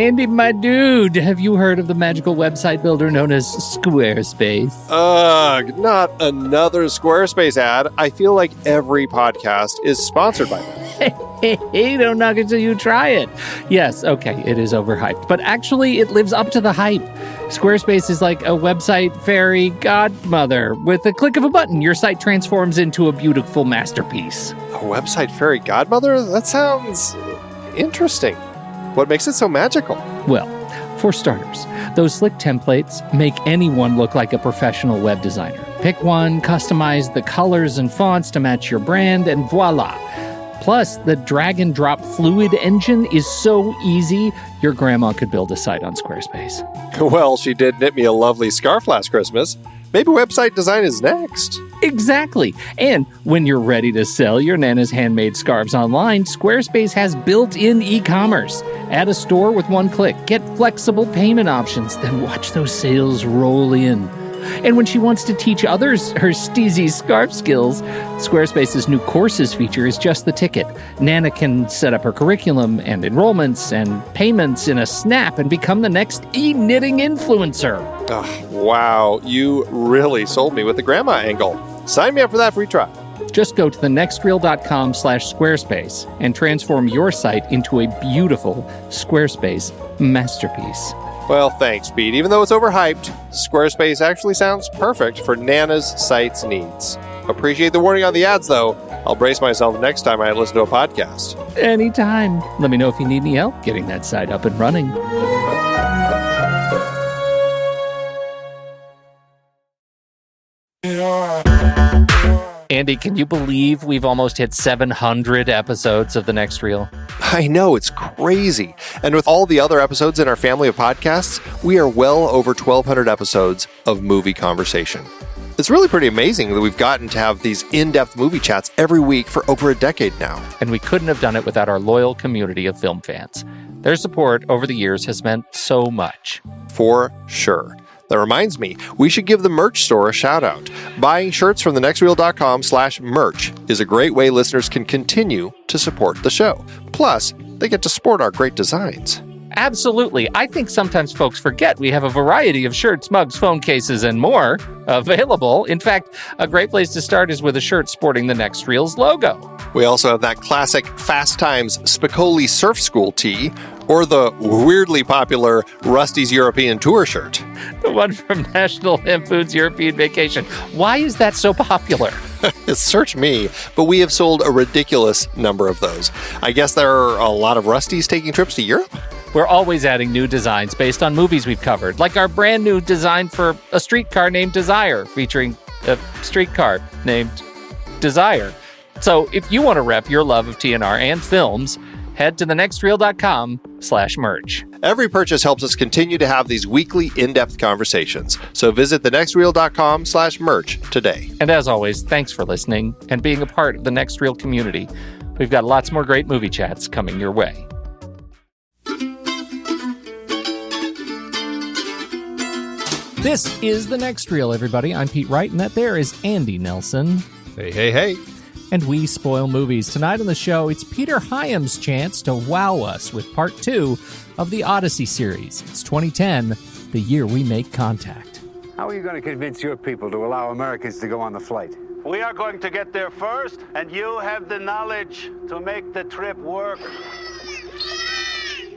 Andy, my dude, have you heard of the magical website builder known as Squarespace? Ugh, not another Squarespace ad. I feel like every podcast is sponsored by them. Hey, don't knock it till you try it. Yes, okay, it is overhyped, but actually it lives up to the hype. Squarespace is like a website fairy godmother. With a click of a button, your site transforms into a beautiful masterpiece. A website fairy godmother? That sounds interesting. What makes it so magical? Well, for starters, those slick templates make anyone look like a professional web designer. Pick one, customize the colors and fonts to match your brand, and voila. Plus, the drag and drop fluid engine is so easy, your grandma could build a site on Squarespace. Well, she did knit me a lovely scarf last Christmas. Maybe website design is next. Exactly. And when you're ready to sell your Nana's handmade scarves online, Squarespace has built-in e-commerce. Add a store with one click. Get flexible payment options. Then watch those sales roll in. And when she wants to teach others her steezy scarf skills, Squarespace's new courses feature is just the ticket. Nana can set up her curriculum and enrollments and payments in a snap and become the next e-knitting influencer. Oh, wow, you really sold me with the grandma angle. Sign me up for that free trial. Just go to thenextreel.com/Squarespace and transform your site into a beautiful Squarespace masterpiece. Well, thanks, Pete. Even though it's overhyped, Squarespace actually sounds perfect for Nana's site's needs. Appreciate the warning on the ads, though. I'll brace myself next time I listen to a podcast. Anytime. Let me know if you need any help getting that site up and running. Andy, can you believe we've almost hit 700 episodes of The Next Reel? I know, it's crazy. And with all the other episodes in our family of podcasts, we are well over 1,200 episodes of movie conversation. It's really pretty amazing that we've gotten to have these in-depth movie chats every week for over a decade now. And we couldn't have done it without our loyal community of film fans. Their support over the years has meant so much. For sure. That reminds me, we should give the merch store a shout out. Buying shirts from thenextreel.com/merch is a great way listeners can continue to support the show. Plus, they get to sport our great designs. Absolutely. I think sometimes folks forget we have a variety of shirts, mugs, phone cases, and more available. In fact, a great place to start is with a shirt sporting the Next Reel's logo. We also have that classic Fast Times Spicoli Surf School tee, or the weirdly popular Rusty's European Tour shirt. The one from National Lampoon's European Vacation. Why is that so popular? Search me, but we have sold a ridiculous number of those. I guess there are a lot of Rustys taking trips to Europe? We're always adding new designs based on movies we've covered, like our brand new design for a streetcar named Desire, featuring a streetcar named Desire. So if you want to rep your love of TNR and films, head to thenextreel.com/merch. Every purchase helps us continue to have these weekly in-depth conversations. So visit thenextreel.com/merch today. And as always, thanks for listening and being a part of the Next Reel community. We've got lots more great movie chats coming your way. This is The Next Reel, everybody. I'm Pete Wright, and that there is Andy Nelson. Hey, hey, hey. And we spoil movies. Tonight on the show, it's Peter Hyams' chance to wow us with part 2 of the Odyssey series. It's 2010, the year we make contact. How are you going to convince your people to allow Americans to go on the flight? We are going to get there first, and you have the knowledge to make the trip work.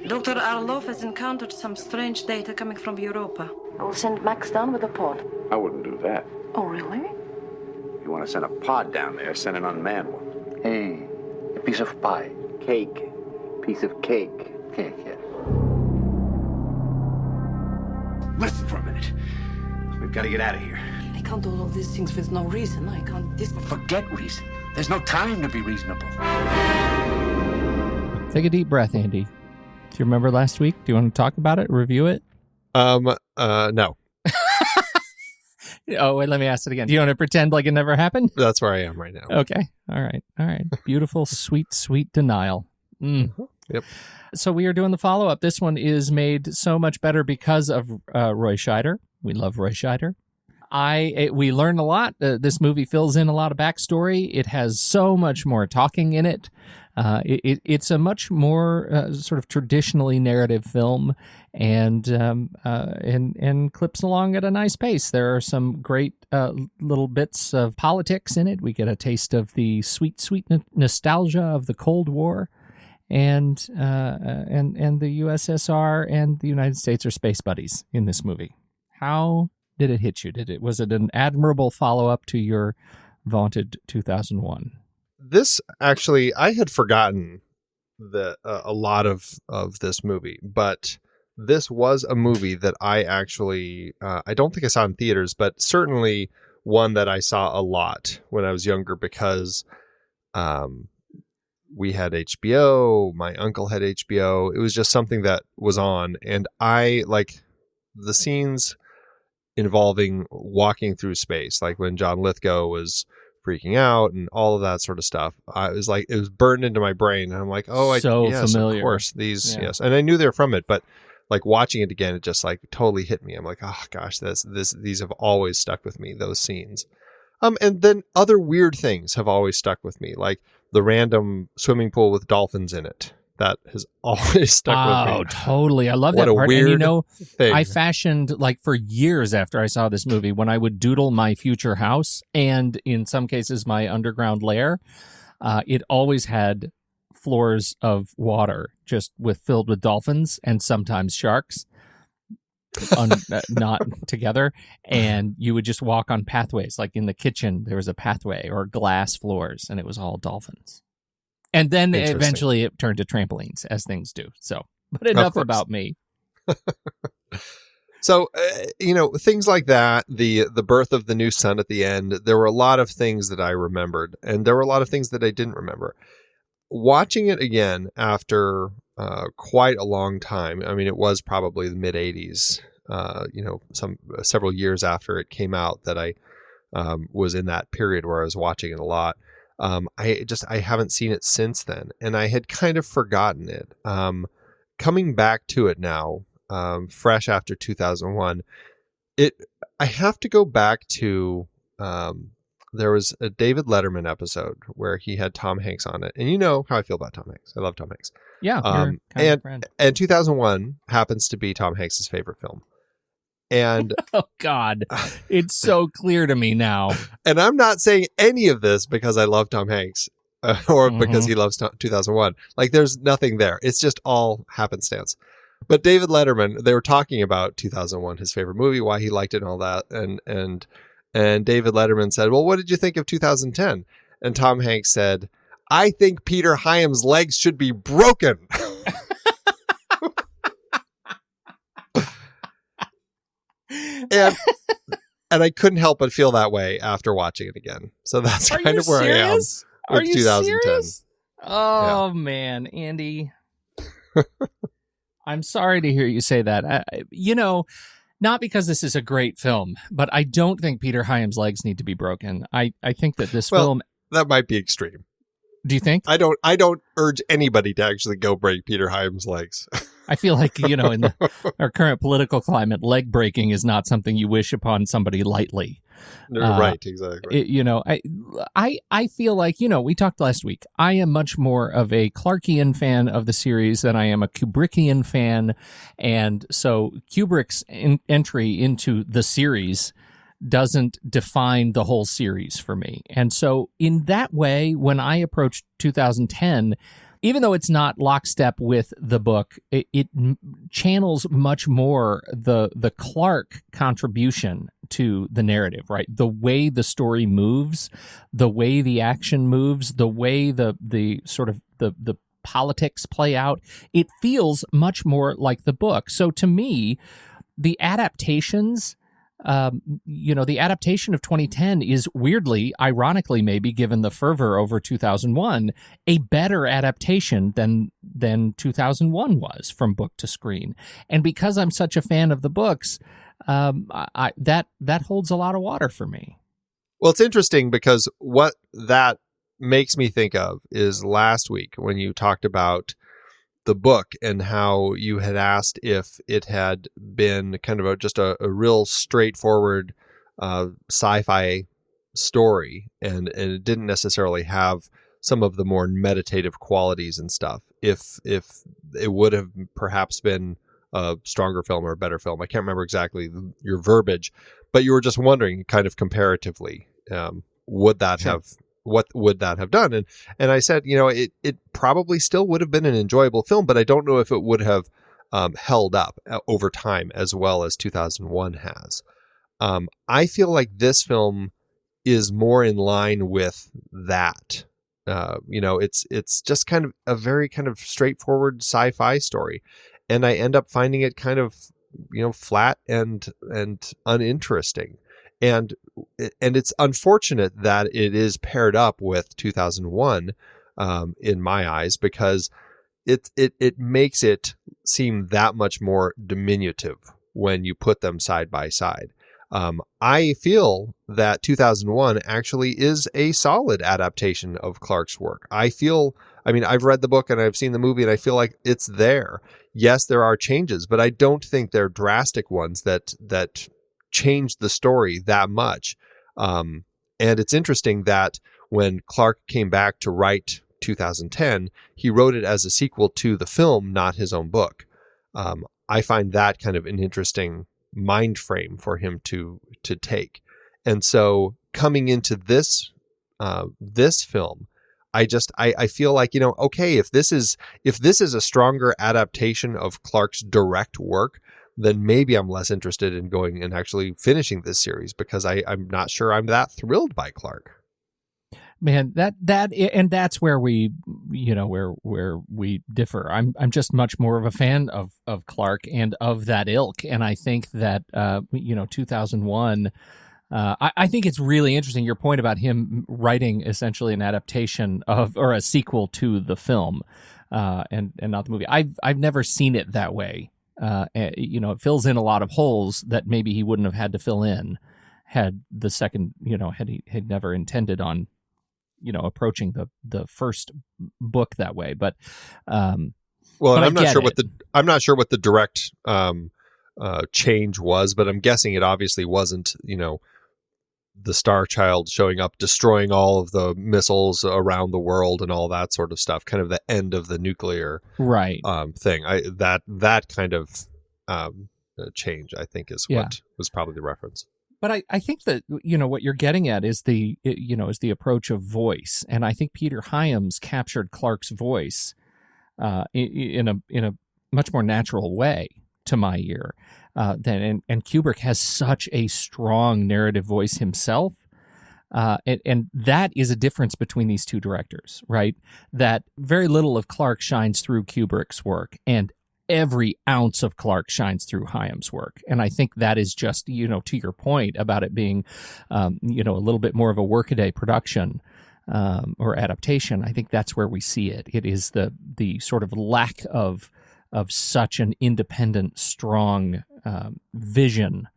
Dr. Arlov has encountered some strange data coming from Europa. I will send Max down with a pod. I wouldn't do that. Oh, really? If you want to send a pod down there, send an unmanned one. Hey, a piece of pie. Cake. Piece of cake. Cake, yeah. Listen for a minute. We've got to get out of here. I can't do all these things with no reason. I can't... Forget reason. There's no time to be reasonable. Take a deep breath, Andy. Do you remember last week? Do you want to talk about it? Review it? No. Oh, wait, let me ask it again. Do you want to pretend like it never happened? That's where I am right now. Okay. All right. Beautiful, sweet, sweet denial. Yep. So we are doing the follow-up. This one is made so much better because of Roy Scheider. We love Roy Scheider. We learn a lot. This movie fills in a lot of backstory. It has so much more talking in it. It's a much more sort of traditionally narrative film, and clips along at a nice pace. There are some great little bits of politics in it. We get a taste of the sweet nostalgia of the Cold War, and the USSR and the United States are space buddies in this movie. How did it hit you? Was it an admirable follow-up to your vaunted 2001? This actually, I had forgotten a lot of this movie, but this was a movie that I actually, I don't think I saw in theaters, but certainly one that I saw a lot when I was younger because we had HBO, my uncle had HBO. It was just something that was on, and I like the scenes involving walking through space, like when John Lithgow was freaking out and all of that sort of stuff. I was like, it was burned into my brain, and I'm like, oh, yes, familiar. Of course, these, yes, and I knew they were from it, but like watching it again, it just like totally hit me. I'm like, oh gosh, these have always stuck with me, those scenes. And then other weird things have always stuck with me, like the random swimming pool with dolphins in it. That has always stuck with me. Oh, totally. I love that part. And thing. I fashioned, like, for years after I saw this movie, when I would doodle my future house and in some cases my underground lair, it always had floors of water just filled with dolphins and sometimes sharks. Not together, and you would just walk on pathways. Like in the kitchen, there was a pathway or glass floors, and it was all dolphins. And then eventually it turned to trampolines, as things do. So, but enough about me. So, things like that, the birth of the new sun at the end, there were a lot of things that I remembered, and there were a lot of things that I didn't remember. Watching it again after quite a long time, I mean, it was probably the mid-'80s, several years after it came out that I was in that period where I was watching it a lot. I haven't seen it since then, and I had kind of forgotten it. Coming back to it now, fresh after 2001, I have to go back to, there was a David Letterman episode where he had Tom Hanks on it, and you know how I feel about Tom Hanks. I love Tom Hanks. Yeah, you're kind of a friend. And 2001 happens to be Tom Hanks' favorite film. And oh God, it's so clear to me now. And I'm not saying any of this because I love Tom Hanks or because he loves 2001. Like, there's nothing there. It's just all happenstance. But David Letterman, they were talking about 2001, his favorite movie, why he liked it and all that. And David Letterman said, well, what did you think of 2010? And Tom Hanks said, I think Peter Hyams' legs should be broken. And I couldn't help but feel that way after watching it again. So that's kind of where I am with 2010. Serious? Oh, man, Andy. I'm sorry to hear you say that. Not because this is a great film, but I don't think Peter Hyams' legs need to be broken. I think that this film... That might be extreme. Do you think? I don't urge anybody to actually go break Peter Hyams' legs. I feel like, in our current political climate, leg breaking is not something you wish upon somebody lightly. Right, exactly. I feel like, we talked last week. I am much more of a Clarkian fan of the series than I am a Kubrickian fan. And so Kubrick's entry into the series doesn't define the whole series for me. And so in that way, when I approached 2010, even though it's not lockstep with the book, it channels much more the Clarke contribution to the narrative, right? The way the story moves, the way the action moves, the way the sort of the politics play out, it feels much more like the book. So to me, the adaptations... the adaptation of 2010 is weirdly, ironically maybe, given the fervor over 2001, a better adaptation than 2001 was from book to screen. And because I'm such a fan of the books, that holds a lot of water for me. Well, it's interesting because what that makes me think of is last week when you talked about the book and how you had asked if it had been kind of just a real straightforward sci-fi story, and it didn't necessarily have some of the more meditative qualities and stuff. If it would have perhaps been a stronger film or a better film, I can't remember exactly your verbiage, but you were just wondering, kind of comparatively, would that Sure. have what would that have done? And I said, it probably still would have been an enjoyable film, but I don't know if it would have held up over time as well as 2001 has. I feel like this film is more in line with that. It's just kind of a very kind of straightforward sci-fi story, and I end up finding it kind of flat and uninteresting, and it's unfortunate that it is paired up with 2001 in my eyes, because it makes it seem that much more diminutive when you put them side by side. I feel that 2001 actually is a solid adaptation of Clarke's work. I've read the book and I've seen the movie, and I feel like it's there. Yes, there are changes, but I don't think they're drastic ones that change the story that much. And it's interesting that when Clarke came back to write 2010, he wrote it as a sequel to the film, not his own book. I find that kind of an interesting mind frame for him to take. And so coming into this film, I feel like, okay, if this is a stronger adaptation of Clarke's direct work, then maybe I'm less interested in going and actually finishing this series, because I'm not sure I'm that thrilled by Clarke. Man, that's where we, where we differ. I'm just much more of a fan of Clarke and of that ilk, and I think that 2001. I think it's really interesting, your point about him writing essentially an adaptation of, or a sequel to the film, and not the movie. I've never seen it that way. It fills in a lot of holes that maybe he wouldn't have had to fill in had the second, had he had never intended on approaching the first book that way. But I'm not sure what the direct change was, but I'm guessing it obviously wasn't the Star Child showing up, destroying all of the missiles around the world and all that sort of stuff, kind of the end of the nuclear thing. That kind of change, I think, is what was probably the reference. But I think that, what you're getting at is the approach of voice. And I think Peter Hyams captured Clarke's voice in a much more natural way to my ear than, and Kubrick has such a strong narrative voice himself. And that is a difference between these two directors, right? That very little of Clarke shines through Kubrick's work, and every ounce of Clarke shines through Hyams' work. And I think that is just, to your point about it being, a little bit more of a workaday production or adaptation. I think that's where we see it. It is the sort of lack of such an independent, strong vision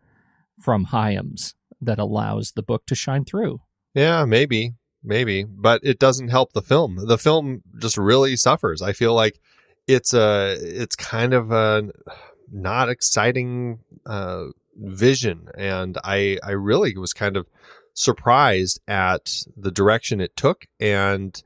from Hyams that allows the book to shine through. Yeah, maybe, but it doesn't help the film. The film just really suffers. I feel like it's kind of a not exciting vision, and I really was kind of surprised at the direction it took. And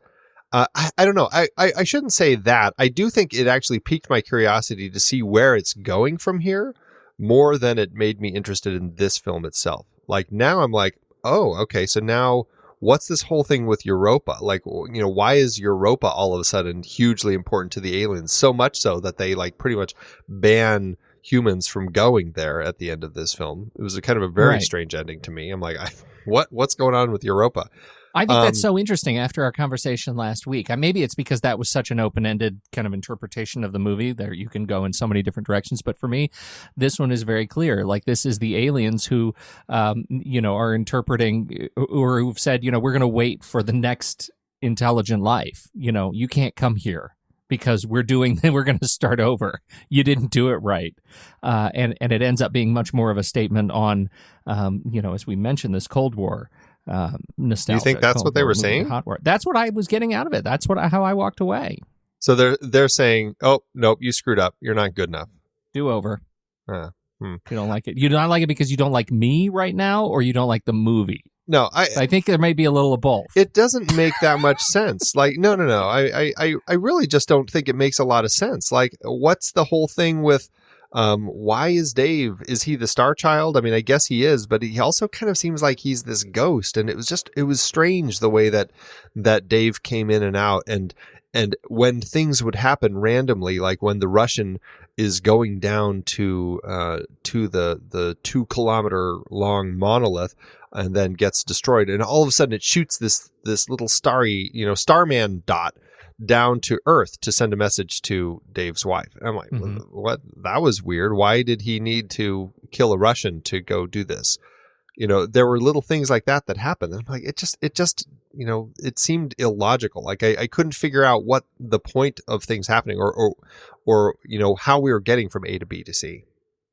I don't know. I shouldn't say that. I do think it actually piqued my curiosity to see where it's going from here, more than it made me interested in this film itself. Like, now I'm like, oh, okay, so now what's this whole thing with Europa? Like, why is Europa all of a sudden hugely important to the aliens? So much so that they pretty much ban humans from going there at the end of this film. It was a kind of a very strange ending to me. I'm like, what's going on with Europa? I think that's so interesting after our conversation last week. Maybe it's because that was such an open-ended kind of interpretation of the movie that you can go in so many different directions. But for me, this one is very clear. Like, this is the aliens who, are interpreting, or who've said, we're going to wait for the next intelligent life. You can't come here because we're going to start over. You didn't do it right. And it ends up being much more of a statement on, as we mentioned, this Cold War nostalgia. You think that's what they were saying? Hot War. That's what I was getting out of it. That's how I walked away. So they're saying, oh, nope, you screwed up. You're not good enough. Do over. You don't like it. You don't like it because you don't like me right now, or you don't like the movie? No, I think there may be a little of both. It doesn't make that much sense. Like, no. I really just don't think it makes a lot of sense. Like, what's the whole thing with, why is Dave? Is he the Star Child? I mean, I guess he is, but he also kind of seems like he's this ghost. And it was strange the way that Dave came in and out, and when things would happen randomly, like when the Russian is going down to the 2-kilometer long monolith and then gets destroyed, and all of a sudden it shoots this little starry, Starman dot down to Earth to send a message to Dave's wife. And I'm like, what? That was weird. Why did he need to kill a Russian to go do this? There were little things like that happened. And I'm like, it just, it seemed illogical. Like I couldn't figure out what the point of things happening or how we were getting from A to B to C.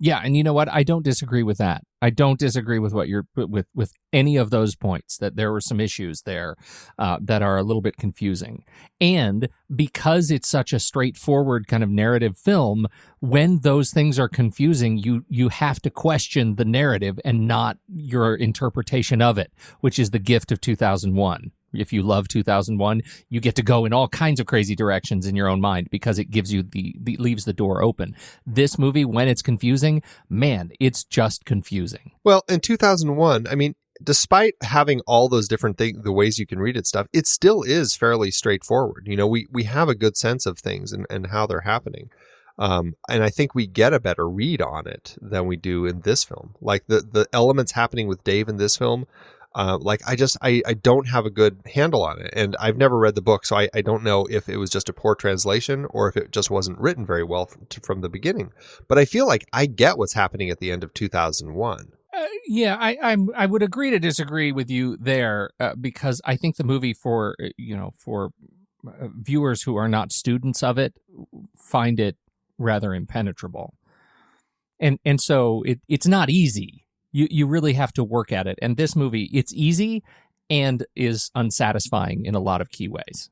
Yeah, and you know what? I don't disagree with that. I don't disagree with what you're with any of those points. That there were some issues there that are a little bit confusing, and because it's such a straightforward kind of narrative film, when those things are confusing, you have to question the narrative and not your interpretation of it, which is the gift of 2001. If you love 2001, you get to go in all kinds of crazy directions in your own mind because it gives you leaves the door open. This movie, when it's confusing, man, it's just confusing. Well, in 2001, I mean, despite having all those different things, the ways you can read it stuff, it still is fairly straightforward. We have a good sense of things and how they're happening. And I think we get a better read on it than we do in this film. Like the elements happening with Dave in this film, I don't have a good handle on it, and I've never read the book, so I don't know if it was just a poor translation or if it just wasn't written very well from the beginning. But I feel like I get what's happening at the end of 2001. Yeah, I would agree to disagree with you there because I think the movie for viewers who are not students of it find it rather impenetrable, and so it's not easy. You really have to work at it. And this movie, it's easy and is unsatisfying in a lot of key ways.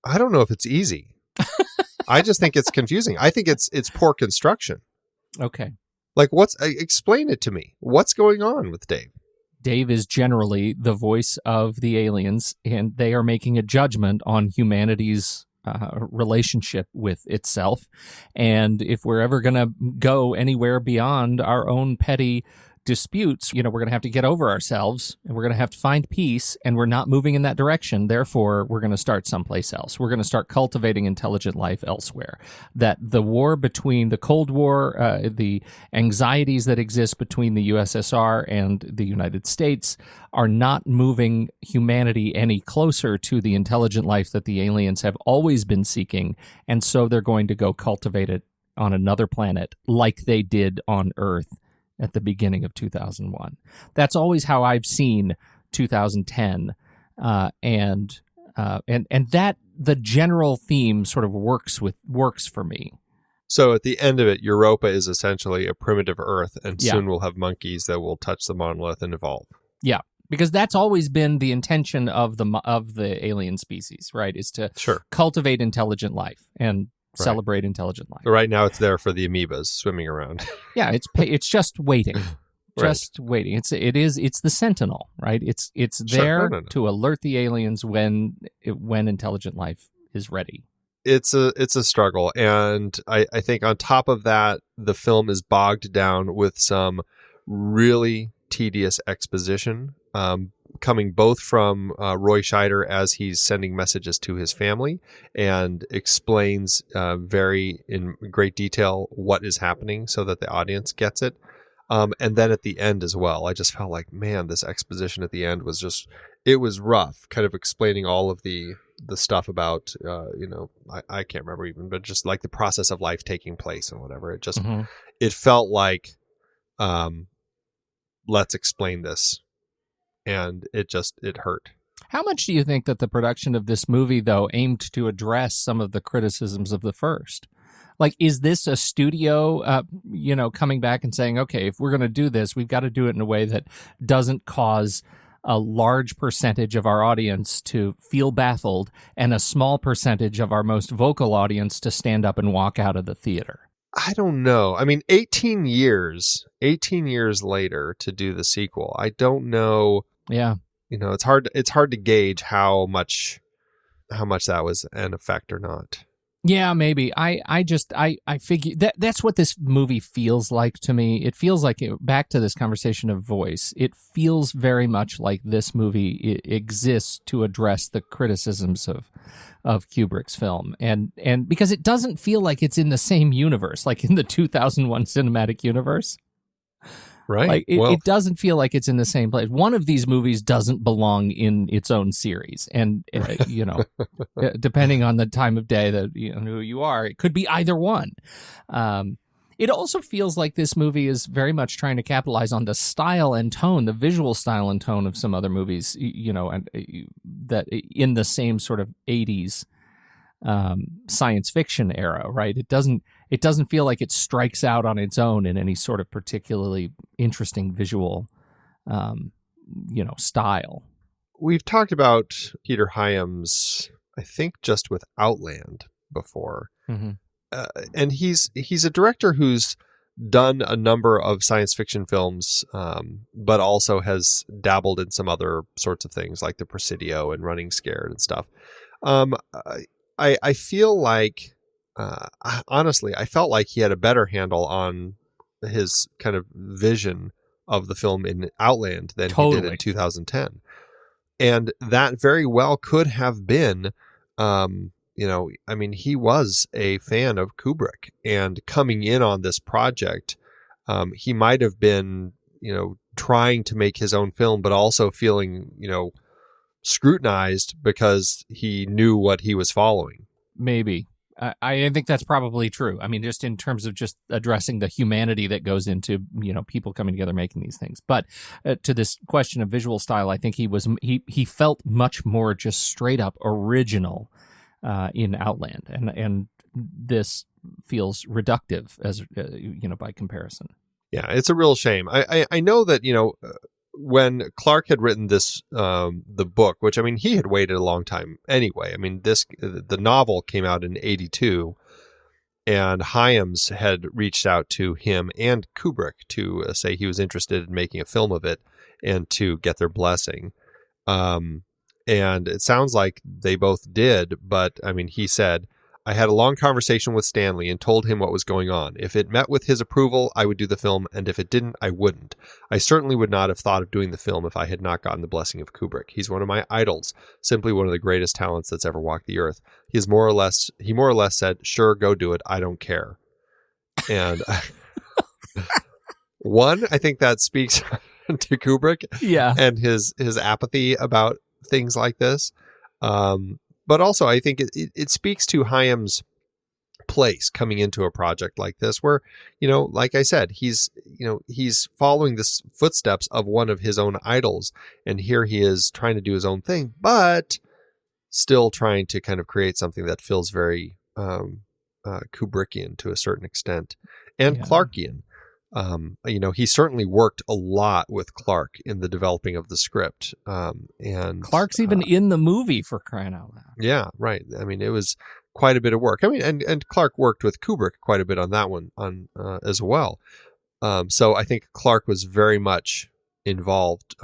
I don't know if it's easy. I just think it's confusing. I think it's poor construction. Okay. Like explain it to me. What's going on with Dave? Dave is generally the voice of the aliens, and they are making a judgment on humanity's relationship with itself. And if we're ever going to go anywhere beyond our own petty disputes, we're going to have to get over ourselves, and we're going to have to find peace, and we're not moving in that direction. Therefore, we're going to start someplace else. We're going to start cultivating intelligent life elsewhere. That the war between the Cold War, the anxieties that exist between the USSR and the United States are not moving humanity any closer to the intelligent life that the aliens have always been seeking, and so they're going to go cultivate it on another planet like they did on Earth at the beginning of 2001. That's always how I've seen 2010, and that the general theme sort of works for me. So at the end of it, Europa is essentially a primitive Earth, and soon we'll have monkeys that will touch the monolith and evolve. Yeah, because that's always been the intention of the alien species, right? Is to cultivate intelligent life and celebrate intelligent life. Right now, it's there for the amoebas swimming around. Yeah, it's just waiting, waiting. It's the sentinel, right? It's there to alert the aliens when intelligent life is ready. It's a struggle, and I think on top of that, the film is bogged down with some really tedious exposition. Coming both from Roy Scheider as he's sending messages to his family and explains in great detail what is happening so that the audience gets it. And then at the end as well, I just felt like, man, this exposition at the end was it was rough, kind of explaining all of the stuff about, I can't remember even, but just like the process of life taking place and whatever. It just, it felt like, let's explain this. And it hurt. How much do you think that the production of this movie, though, aimed to address some of the criticisms of the first? Like, is this a studio, coming back and saying, okay, if we're going to do this, we've got to do it in a way that doesn't cause a large percentage of our audience to feel baffled and a small percentage of our most vocal audience to stand up and walk out of the theater? I don't know. I mean, 18 years later to do the sequel. I don't know. Yeah. It's hard to gauge how much that was an effect or not. Yeah, maybe. I figure that's what this movie feels like to me. It feels like, back to this conversation of voice, it feels very much like this movie exists to address the criticisms of Kubrick's film. And because it doesn't feel like it's in the same universe, like in the 2001 cinematic universe. Right. Like it doesn't feel like it's in the same place. One of these movies doesn't belong in its own series, and depending on the time of day that who you are, it could be either one. It also feels like this movie is very much trying to capitalize on the style and tone, the visual style and tone of some other movies, and that in the same sort of 80s science fiction era, right? It doesn't feel like it strikes out on its own in any sort of particularly interesting visual, style. We've talked about Peter Hyams, I think, just with Outland before, and he's a director who's done a number of science fiction films, but also has dabbled in some other sorts of things like The Presidio and Running Scared and stuff. I feel like, honestly, I felt like he had a better handle on his kind of vision of the film in Outland than he did in 2010. And that very well could have been, he was a fan of Kubrick, and coming in on this project, he might have been, trying to make his own film, but also feeling, scrutinized because he knew what he was following. Maybe. I think that's probably true. I mean, just in terms of just addressing the humanity that goes into, people coming together making these things. But to this question of visual style, I think he felt much more just straight up original in Outland, and this feels reductive as by comparison. Yeah, it's a real shame. I know that when Clarke had written this, the book, which, I mean, he had waited a long time anyway. I mean, the novel came out in 1982, and Hyams had reached out to him and Kubrick to say he was interested in making a film of it and to get their blessing. And it sounds like they both did, but I mean, he said, "I had a long conversation with Stanley and told him what was going on. If it met with his approval, I would do the film, and if it didn't, I wouldn't. I certainly would not have thought of doing the film if I had not gotten the blessing of Kubrick. He's one of my idols, simply one of the greatest talents that's ever walked the earth. He more or less said, 'Sure, go do it. I don't care.'" And one, I think that speaks to Kubrick, and his apathy about things like this. But also, I think it speaks to Hyams' place coming into a project like this, where, like I said, he's following the footsteps of one of his own idols, and here he is trying to do his own thing, but still trying to kind of create something that feels very Kubrickian to a certain extent, and Clarkian. He certainly worked a lot with Clarke in the developing of the script. And Clarke's even in the movie, for crying out loud. Yeah, right. I mean, it was quite a bit of work. I mean, and Clarke worked with Kubrick quite a bit on that one as well. So I think Clarke was very much involved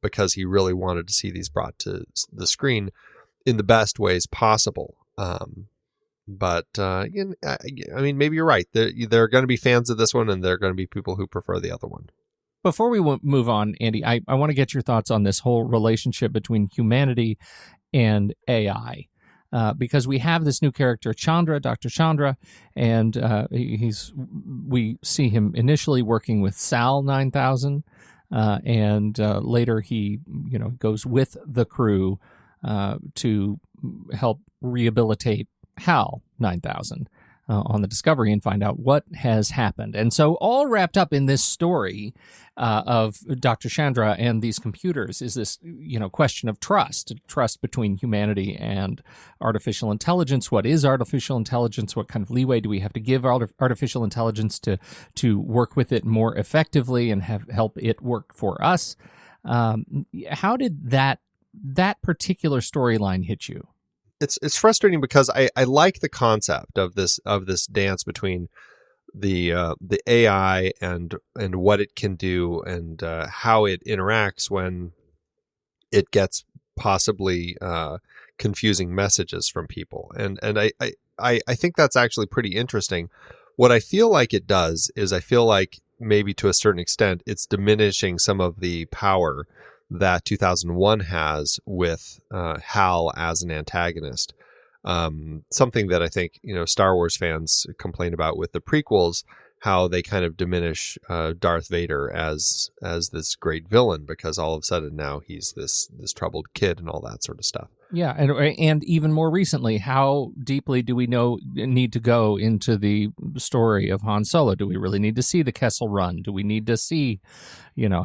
because he really wanted to see these brought to the screen in the best ways possible. But I mean, maybe you're right. There are going to be fans of this one, and there are going to be people who prefer the other one. Before we move on, Andy, I want to get your thoughts on this whole relationship between humanity and AI. Because we have this new character, Chandra, Dr. Chandra, and we see him initially working with Sal 9000, and later he goes with the crew to help rehabilitate HAL 9000 on the Discovery and find out what has happened. And so all wrapped up in this story of Dr. Chandra and these computers is this, question of trust between humanity and artificial intelligence. What is artificial intelligence? What kind of leeway do we have to give artificial intelligence to work with it more effectively and help it work for us? How did that particular storyline hit you? It's frustrating because I like the concept of this dance between the AI and what it can do and how it interacts when it gets possibly confusing messages from people. And I think that's actually pretty interesting. What I feel like it does is I feel like maybe to a certain extent it's diminishing some of the power that 2001 has with Hal as an antagonist. Something that I think, Star Wars fans complain about with the prequels, how they kind of diminish Darth Vader as this great villain, because all of a sudden now he's this troubled kid and all that sort of stuff. Yeah, and even more recently, how deeply do we need to go into the story of Han Solo? Do we really need to see the Kessel Run? Do we need to see,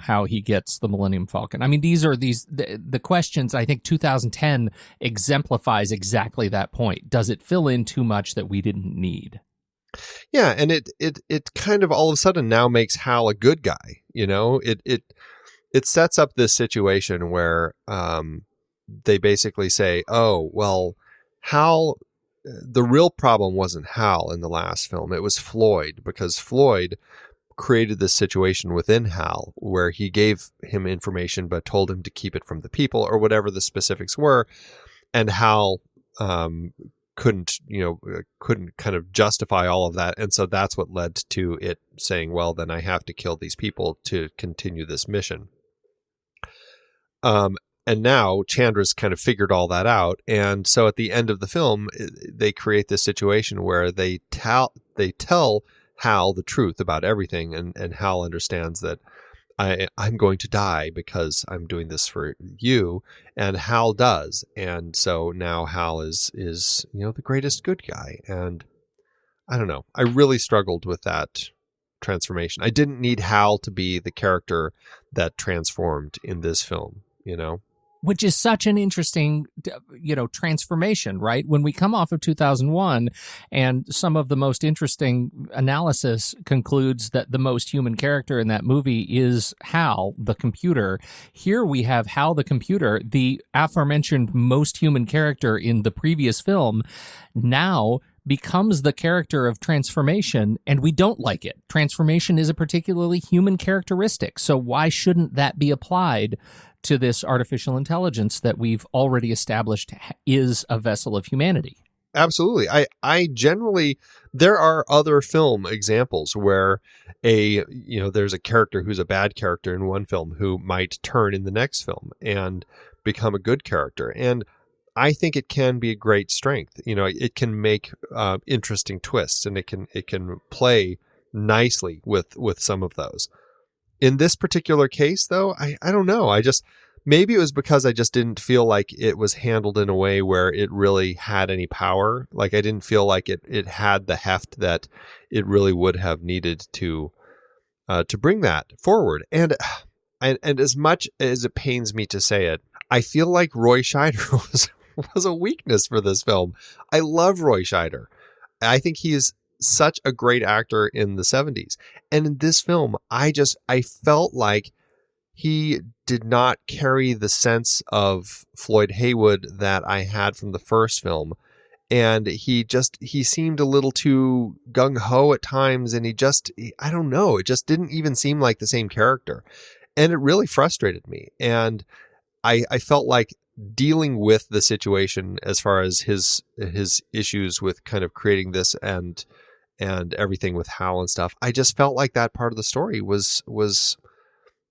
how he gets the Millennium Falcon? I mean, these are the questions. I think 2010 exemplifies exactly that point. Does it fill in too much that we didn't need? Yeah, and it kind of all of a sudden now makes Hal a good guy. It sets up this situation where they basically say, oh, well, Hal, the real problem wasn't Hal in the last film. It was Floyd, because Floyd created this situation within Hal where he gave him information but told him to keep it from the people or whatever the specifics were. And Hal couldn't kind of justify all of that. And so that's what led to it saying, well, then I have to kill these people to continue this mission. And now Chandra's kind of figured all that out. And so at the end of the film, they create this situation where they tell Hal the truth about everything. And Hal understands that I'm going to die because I'm doing this for you. And Hal does. And so now Hal is the greatest good guy. And I don't know. I really struggled with that transformation. I didn't need Hal to be the character that transformed in this film, Which is such an interesting, transformation, right? When we come off of 2001 and some of the most interesting analysis concludes that the most human character in that movie is Hal, the computer. Here we have Hal, the computer, the aforementioned most human character in the previous film, now becomes the character of transformation, and we don't like it. Transformation is a particularly human characteristic, so why shouldn't that be applied to this artificial intelligence that we've already established is a vessel of humanity? Absolutely. I generally, there are other film examples where there's a character who's a bad character in one film who might turn in the next film and become a good character. And I think it can be a great strength. It can make interesting twists, and it can play nicely with some of those. In this particular case, though, I don't know. Maybe it was because I just didn't feel like it was handled in a way where it really had any power. Like I didn't feel like it had the heft that it really would have needed to bring that forward. And as much as it pains me to say it, I feel like Roy Scheider was a weakness for this film. I love Roy Scheider. I think he is such a great actor in the 70s. And in this film, I felt like he did not carry the sense of Floyd Haywood that I had from the first film. And he seemed a little too gung-ho at times. And I don't know, it just didn't even seem like the same character. And it really frustrated me. And I felt like dealing with the situation as far as his issues with kind of creating this and everything with Hal and stuff, I just felt like that part of the story was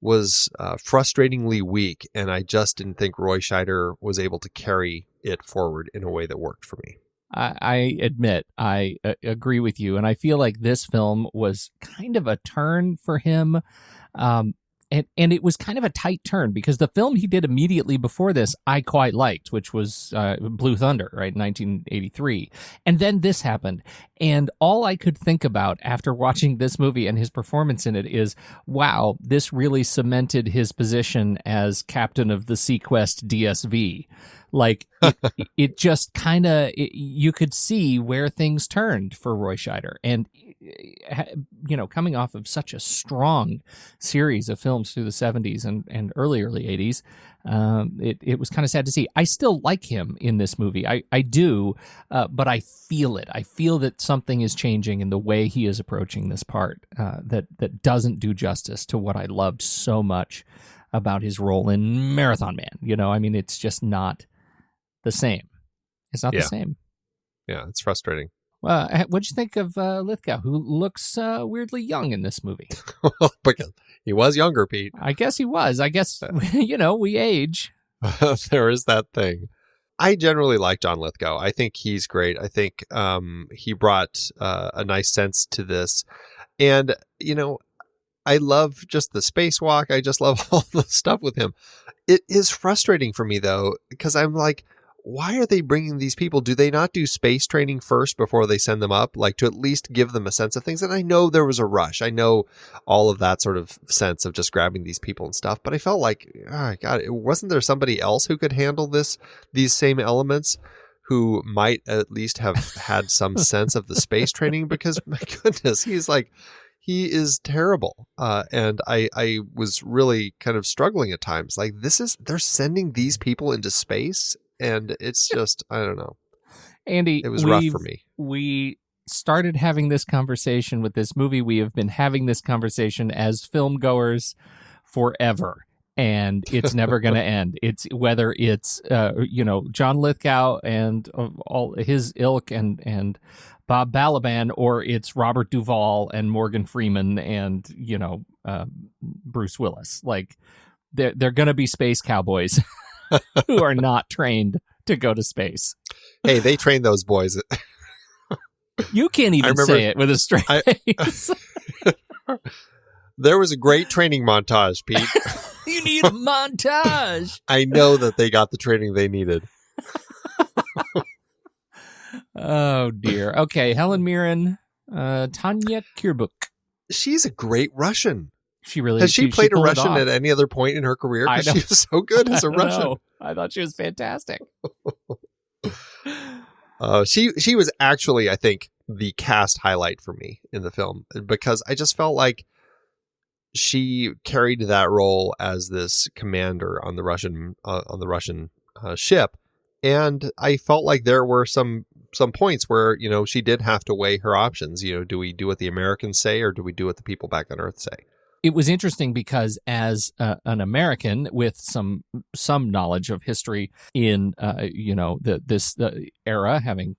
frustratingly weak, and I just didn't think Roy Scheider was able to carry it forward in a way that worked for me. I admit I agree with you, and I feel like this film was kind of a turn for him. And it was kind of a tight turn, because the film he did immediately before this, I quite liked, which was Blue Thunder, right, 1983. And then this happened. And all I could think about after watching this movie and his performance in it is, wow, this really cemented his position as captain of the Sequest DSV. Like, it just kind of, you could see where things turned for Roy Scheider. And, coming off of such a strong series of films films through the 70s and early 80s, it was kind of sad to see. I still like him in this movie. I do, but I feel it. I feel that something is changing in the way he is approaching this part that doesn't do justice to what I loved so much about his role in Marathon Man. I mean, it's just not the same. It's not the same. Yeah, it's frustrating. What'd you think of Lithgow, who looks weirdly young in this movie? Because he was younger, Pete. I guess he was. I guess, we age. There is that thing. I generally like John Lithgow. I think he's great. I think he brought a nice sense to this. And, I love just the spacewalk. I just love all the stuff with him. It is frustrating for me, though, because I'm like, why are they bringing these people? Do they not do space training first before they send them up? Like, to at least give them a sense of things. And I know there was a rush. I know all of that sort of sense of just grabbing these people and stuff. But I felt like, oh, God, wasn't there somebody else who could handle these same elements, who might at least have had some sense of the space training? Because, my goodness, he is terrible. And I was really kind of struggling at times. Like, they're sending these people into space. And it's just, I don't know. Andy, it was rough for me. We started having this conversation with this movie. We have been having this conversation as film goers forever, and it's never going to end. It's whether it's John Lithgow and all his ilk and Bob Balaban, or it's Robert Duvall and Morgan Freeman and Bruce Willis. Like, they're going to be space cowboys who are not trained to go to space. Hey, they train those boys. You can't even say it with a straight face. There was a great training montage, Pete. You need a montage. I know that they got the training they needed. Oh, dear. Okay, Helen Mirren, Tanya Kubrick. She's a great Russian. She really has. She played a Russian off at any other point in her career? Because she was so good as a Russian. Know. I thought she was fantastic. She was actually, I think, the cast highlight for me in the film, because I just felt like she carried that role as this commander on the Russian ship, and I felt like there were some points where she did have to weigh her options. Do we do what the Americans say, or do we do what the people back on Earth say? It was interesting because as an American with some knowledge of history in this era, having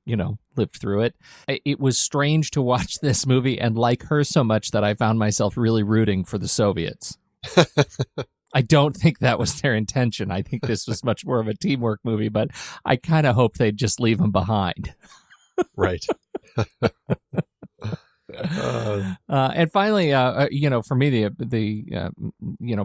lived through it, it was strange to watch this movie and like her so much that I found myself really rooting for the Soviets. I don't think that was their intention. I think this was much more of a teamwork movie, but I kind of hope they'd just leave them behind. Right. And finally, for me, the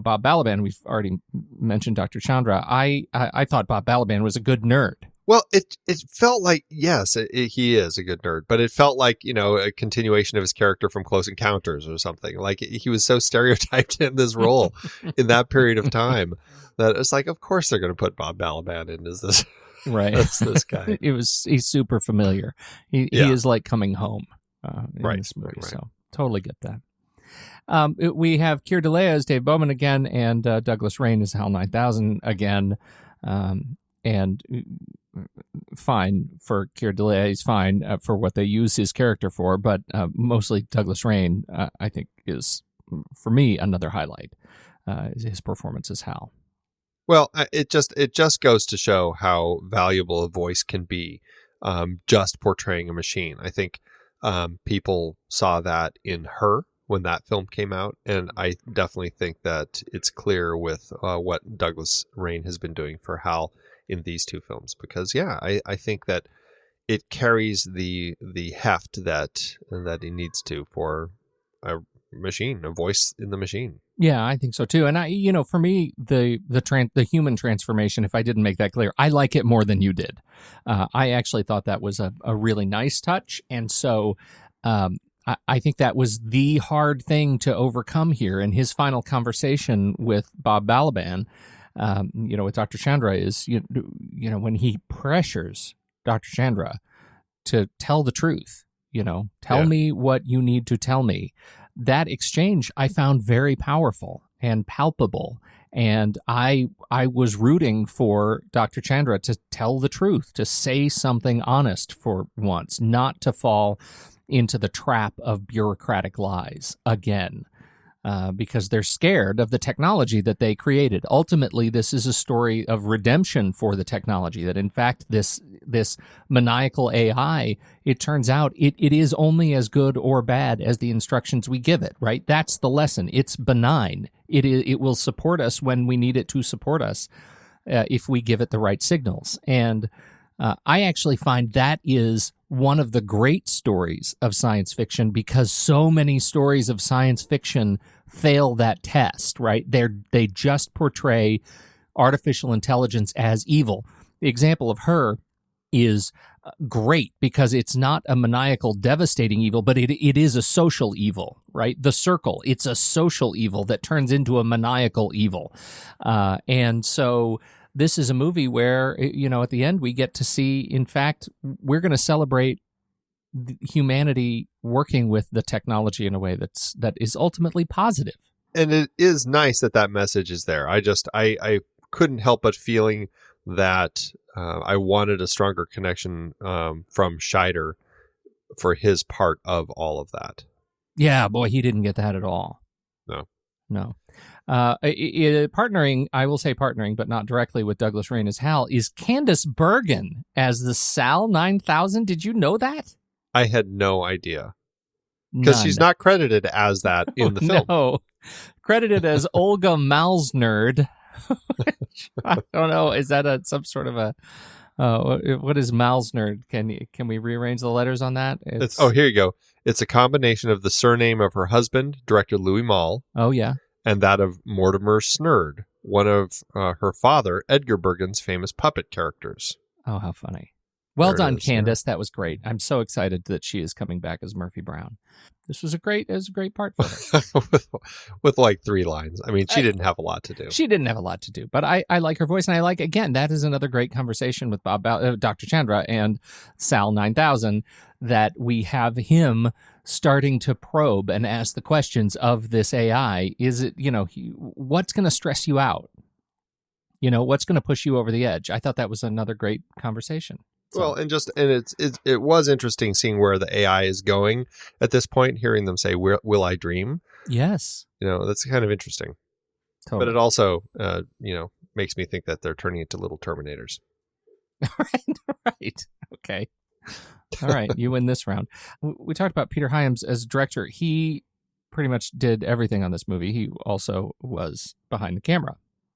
Bob Balaban, we've already mentioned Dr. Chandra. I thought Bob Balaban was a good nerd. Well, it felt like, yes, he is a good nerd, but it felt like, a continuation of his character from Close Encounters or something. Like, he was so stereotyped in this role in that period of time that it's like, of course they're going to put Bob Balaban in as this, right? as this guy. He's super familiar. He is like coming home in this movie. Right. So totally get that. We have Keir Dullea as Dave Bowman again, and Douglas Rain as HAL 9000 again. And fine for Keir Dullea. He's fine for what they use his character for, but mostly Douglas Rain, I think, is, for me, another highlight. His performance as Hal. Well, it just goes to show how valuable a voice can be, just portraying a machine. I think people saw that in Her when that film came out, and I definitely think that it's clear with what Douglas Rain has been doing for Hal in these two films, because I think that it carries the heft that it needs to for a machine, a voice in the machine. Yeah, I think so too. And for me, the human transformation, if I didn't make that clear, I like it more than you did. I actually thought that was a really nice touch, and so I think that was the hard thing to overcome here. And his final conversation with Bob Balaban, with Dr. Chandra, is when he pressures Dr. Chandra to tell the truth. Tell me what you need to tell me. That exchange I found very powerful. and palpable. And I was rooting for Dr. Chandra to tell the truth, to say something honest for once, not to fall into the trap of bureaucratic lies again, because they're scared of the technology that they created. Ultimately, this is a story of redemption for the technology, that in fact, this maniacal AI, it turns out it is only as good or bad as the instructions we give it, right? That's the lesson. It's benign. It will support us when we need it to support us if we give it the right signals. And I actually find that is one of the great stories of science fiction, because so many stories of science fiction fail that test, right? They just portray artificial intelligence as evil. The example of Her is great because it's not a maniacal, devastating evil, but it is a social evil, right? The Circle, it's a social evil that turns into a maniacal evil. And so this is a movie where, at the end we get to see, in fact, we're going to celebrate humanity working with the technology in a way that is ultimately positive. And it is nice that message is there. I couldn't help but feeling that I wanted a stronger connection from Scheider for his part of all of that. Yeah, boy, he didn't get that at all. No. Partnering, I will say partnering, but not directly with Douglas Rain as Hal, is Candice Bergen as the Sal 9000. Did you know that? I had no idea. Because she's not credited as that in the film. No. Credited as Olga Malsnerd. I don't know. Is that some sort of a... what is Malsnerd? Can we rearrange the letters on that? Here you go. It's a combination of the surname of her husband, director Louis Malle. Oh, yeah. And that of Mortimer Snerd, one of her father, Edgar Bergen's famous puppet characters. Oh, how funny. Well done, Candace. That was great. I'm so excited that she is coming back as Murphy Brown. This was a great part for her. with like 3 lines. I mean, she didn't have a lot to do. She didn't have a lot to do, but I like her voice, and I like, again, that is another great conversation with Dr. Chandra and Sal 9000, that we have him starting to probe and ask the questions of this AI. Is it, what's going to stress you out? What's going to push you over the edge? I thought that was another great conversation. So. Well, it was interesting seeing where the AI is going at this point, hearing them say, will I dream? Yes. That's kind of interesting. Totally. But it also, makes me think that they're turning into little Terminators. Right. Okay. All right. You win this round. We talked about Peter Hyams as director. He pretty much did everything on this movie. He also was behind the camera.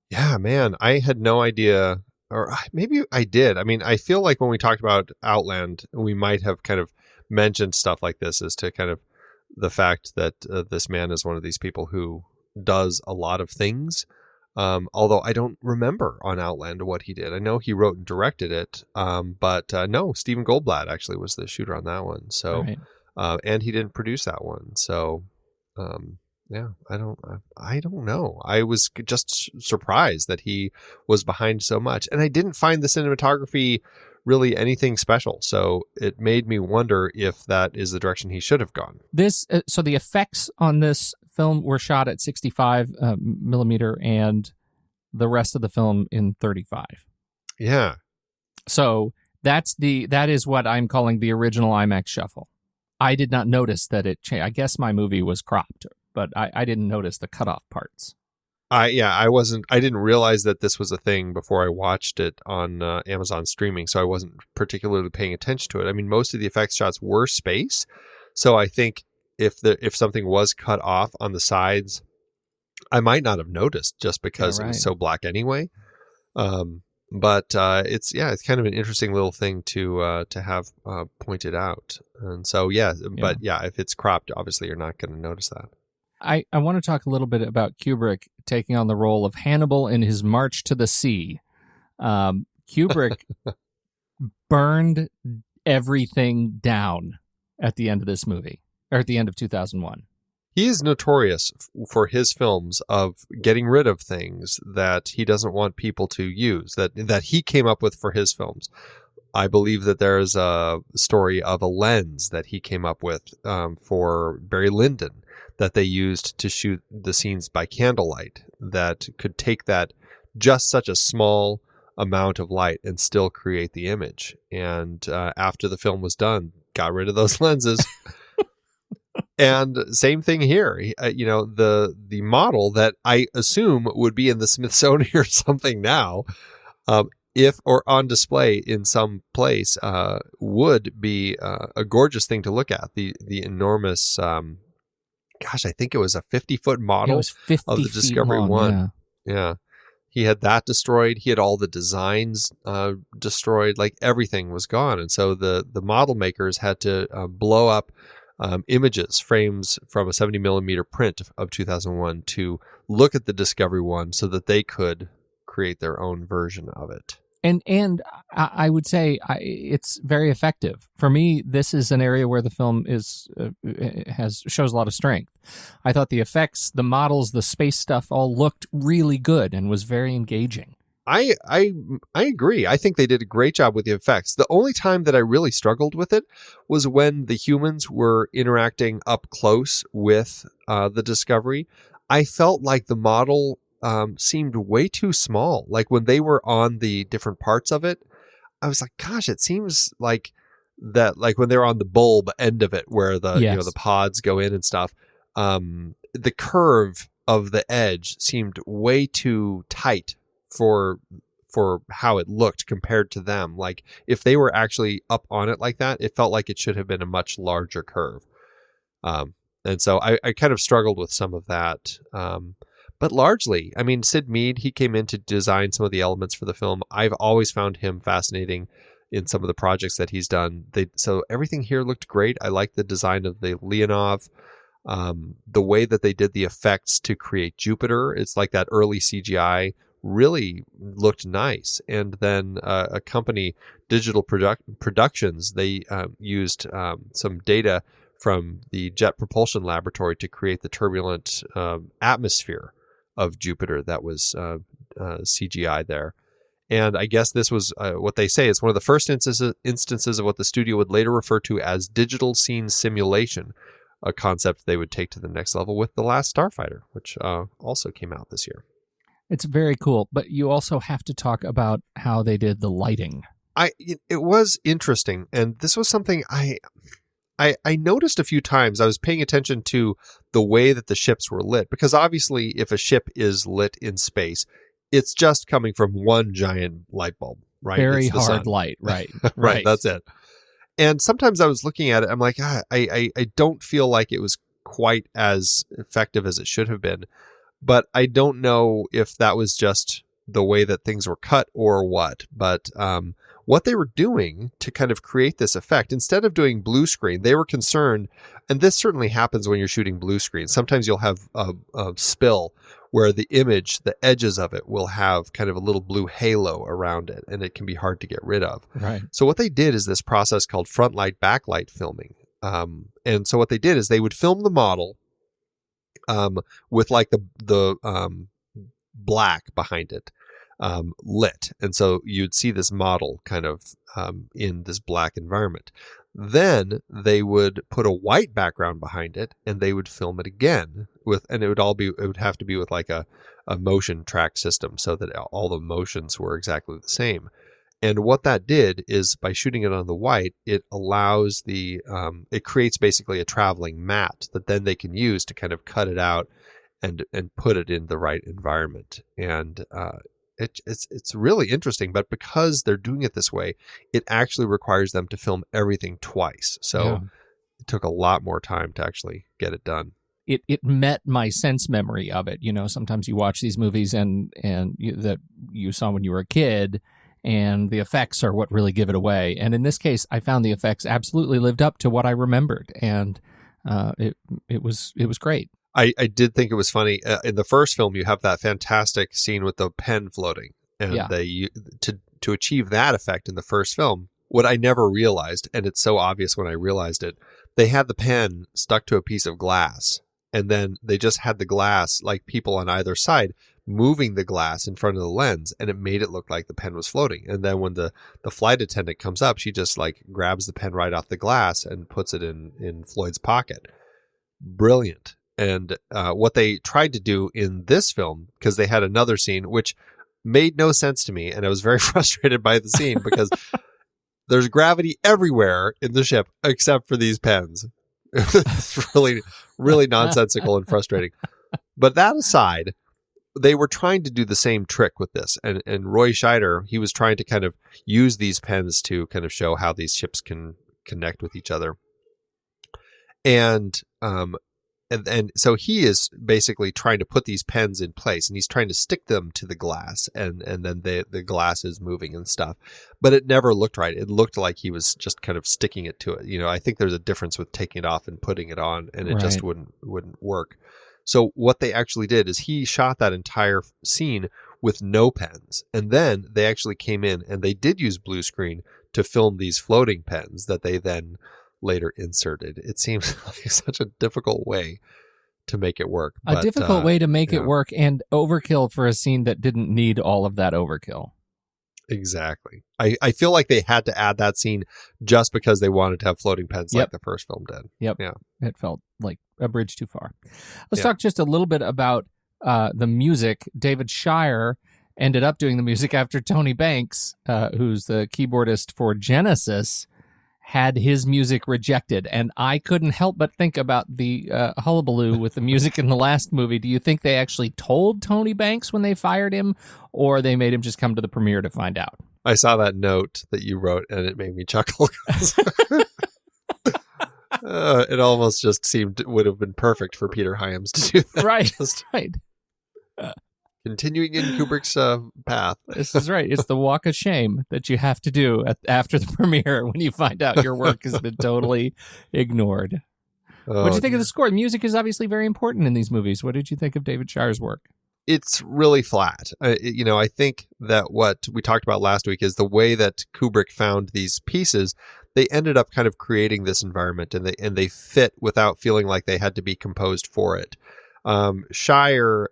Yeah, man. I had no idea. Or maybe I did. I mean, I feel like when we talked about Outland, we might have kind of mentioned stuff like this as to kind of the fact that this man is one of these people who does a lot of things. Although I don't remember on Outland what he did. I know he wrote and directed it. But no, Stephen Goldblatt actually was the shooter on that one. So, right. And he didn't produce that one. So, yeah, I don't know. I was just surprised that he was behind so much, and I didn't find the cinematography really anything special. So it made me wonder if that is the direction he should have gone. So the effects on this film were shot at 65 millimeter, and the rest of the film in 35. Yeah. So that is what I'm calling the original IMAX shuffle. I did not notice that it changed. I guess my movie was cropped, but I didn't notice the cutoff parts. I didn't realize that this was a thing before I watched it on Amazon streaming, so I wasn't particularly paying attention to it. I mean, most of the effects shots were space, so I think if something was cut off on the sides, I might not have noticed just because it was so black anyway. But it's kind of an interesting little thing to have pointed out. And so, but if it's cropped, obviously you're not going to notice that. I want to talk a little bit about Kubrick taking on the role of Hannibal in his March to the Sea. Kubrick burned everything down at the end of this movie, or at the end of 2001. He is notorious for his films of getting rid of things that he doesn't want people to use, that he came up with for his films. I believe that there is a story of a lens that he came up with for Barry Lyndon that they used to shoot the scenes by candlelight that could take that just such a small amount of light and still create the image. And after the film was done, got rid of those lenses. And same thing here. The model that I assume would be in the Smithsonian or something now, if or on display in some place, would be a gorgeous thing to look at. The enormous, I think it was a 50-foot model of the Discovery long, One. Yeah. He had that destroyed. He had all the designs destroyed. Like everything was gone. And so the model makers had to blow up frames from a 70 millimeter print of 2001 to look at the Discovery One so that they could create their own version of it. And I would say it's very effective. For me, this is an area where the film shows a lot of strength. I thought the effects, the models, the space stuff all looked really good and was very engaging. I agree. I think they did a great job with the effects. The only time that I really struggled with it was when the humans were interacting up close with the Discovery. I felt like the model seemed way too small. Like when they were on the different parts of it, I was like, gosh, it seems like that, like when they're on the bulb end of it where the the pods go in and stuff, the curve of the edge seemed way too tight for how it looked compared to them. Like if they were actually up on it like that, it felt like it should have been a much larger curve. And so I kind of struggled with some of that. But largely, I mean, Sid Mead, he came in to design some of the elements for the film. I've always found him fascinating in some of the projects that he's done. So everything here looked great. I like the design of the Leonov, the way that they did the effects to create Jupiter. It's like that early CGI really looked nice. And then a company, Digital Productions, they used some data from the Jet Propulsion Laboratory to create the turbulent atmosphere of Jupiter that was CGI there. And I guess this was what they say. It's one of the first instances of what the studio would later refer to as digital scene simulation, a concept they would take to the next level with The Last Starfighter, which also came out this year. It's very cool, but you also have to talk about how they did the lighting. It was interesting, and this was something I noticed a few times. I was paying attention to the way that the ships were lit, because obviously if a ship is lit in space, it's just coming from one giant light bulb, right? Very hard light, right? Right, that's it. And sometimes I was looking at it, I'm like, I don't feel like it was quite as effective as it should have been, but I don't know if that was just the way that things were cut or what. But what they were doing to kind of create this effect, instead of doing blue screen, they were concerned, and this certainly happens when you're shooting blue screen. Sometimes you'll have a spill where the image, the edges of it will have kind of a little blue halo around it, and it can be hard to get rid of. Right. So what they did is this process called front light, backlight filming. And so what they did is they would film the model with like the black behind it. Lit. And so you'd see this model kind of in this black environment. Then they would put a white background behind it, and they would film it again and it would have to be with like a motion track system so that all the motions were exactly the same. And what that did is by shooting it on the white, it allows it creates basically a traveling matte that then they can use to kind of cut it out and put it in the right environment. And it's really interesting, but because they're doing it this way, it actually requires them to film everything twice. So It took a lot more time to actually get it done. It met my sense memory of it. You know, sometimes you watch these movies that you saw when you were a kid, and the effects are what really give it away. And in this case, I found the effects absolutely lived up to what I remembered, and it was great. I did think it was funny. In the first film, you have that fantastic scene with the pen floating, and to achieve that effect in the first film, what I never realized, and it's so obvious when I realized it, they had the pen stuck to a piece of glass, and then they just had the glass, like people on either side, moving the glass in front of the lens, and it made it look like the pen was floating. And then when the flight attendant comes up, she just like grabs the pen right off the glass and puts it in Floyd's pocket. Brilliant. And what they tried to do in this film, because they had another scene, which made no sense to me, and I was very frustrated by the scene because there's gravity everywhere in the ship except for these pens. It's really, really nonsensical and frustrating. But that aside, they were trying to do the same trick with this. And Roy Scheider, he was trying to kind of use these pens to kind of show how these ships can connect with each other. And so he is basically trying to put these pens in place, and he's trying to stick them to the glass, and then the glass is moving and stuff. But it never looked right. It looked like he was just kind of sticking it to it. You know, I think there's a difference with taking it off and putting it on, and it just wouldn't work. So what they actually did is he shot that entire scene with no pens, and then they actually came in and they did use blue screen to film these floating pens that they then later inserted. It seems like such a difficult way to make it work. A difficult way to make it work, and overkill for a scene that didn't need all of that overkill. Exactly. I feel like they had to add that scene just because they wanted to have floating pens like the first film did. Yep. Yeah. It felt like a bridge too far. Let's talk just a little bit about the music. David Shire ended up doing the music after Tony Banks, who's the keyboardist for Genesis, had his music rejected. And I couldn't help but think about the hullabaloo with the music in the last movie. Do you think they actually told Tony Banks when they fired him, or they made him just come to the premiere to find out? I saw that note that you wrote, and it made me chuckle. It almost just seemed would have been perfect for Peter Hyams to do that. Right, right. Continuing in Kubrick's path. This is right. It's the walk of shame that you have to do after the premiere when you find out your work has been totally ignored. What did you think of the score? Music is obviously very important in these movies. What did you think of David Shire's work? It's really flat. I think that what we talked about last week is the way that Kubrick found these pieces. They ended up kind of creating this environment, and they fit without feeling like they had to be composed for it. Shire,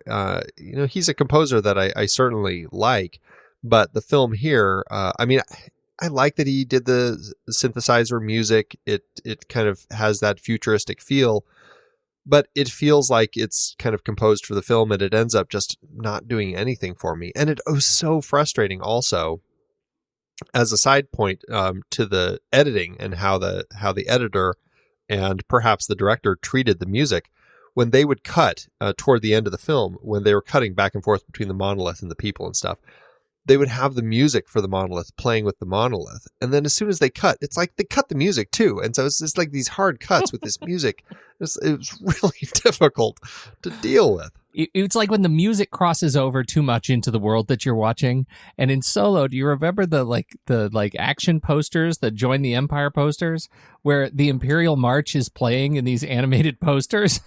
he's a composer that I certainly like, but the film here, I like that he did the synthesizer music. It kind of has that futuristic feel, but it feels like it's kind of composed for the film, and it ends up just not doing anything for me. And it was so frustrating also, as a side point, to the editing and how the editor and perhaps the director treated the music. When they would cut toward the end of the film, when they were cutting back and forth between the monolith and the people and stuff, they would have the music for the monolith playing with the monolith. And then as soon as they cut, it's like they cut the music too. And so it's just like these hard cuts with this music. It was really difficult to deal with. It's like when the music crosses over too much into the world that you're watching. And in Solo, do you remember the action posters, the Join the Empire posters, where the Imperial March is playing in these animated posters?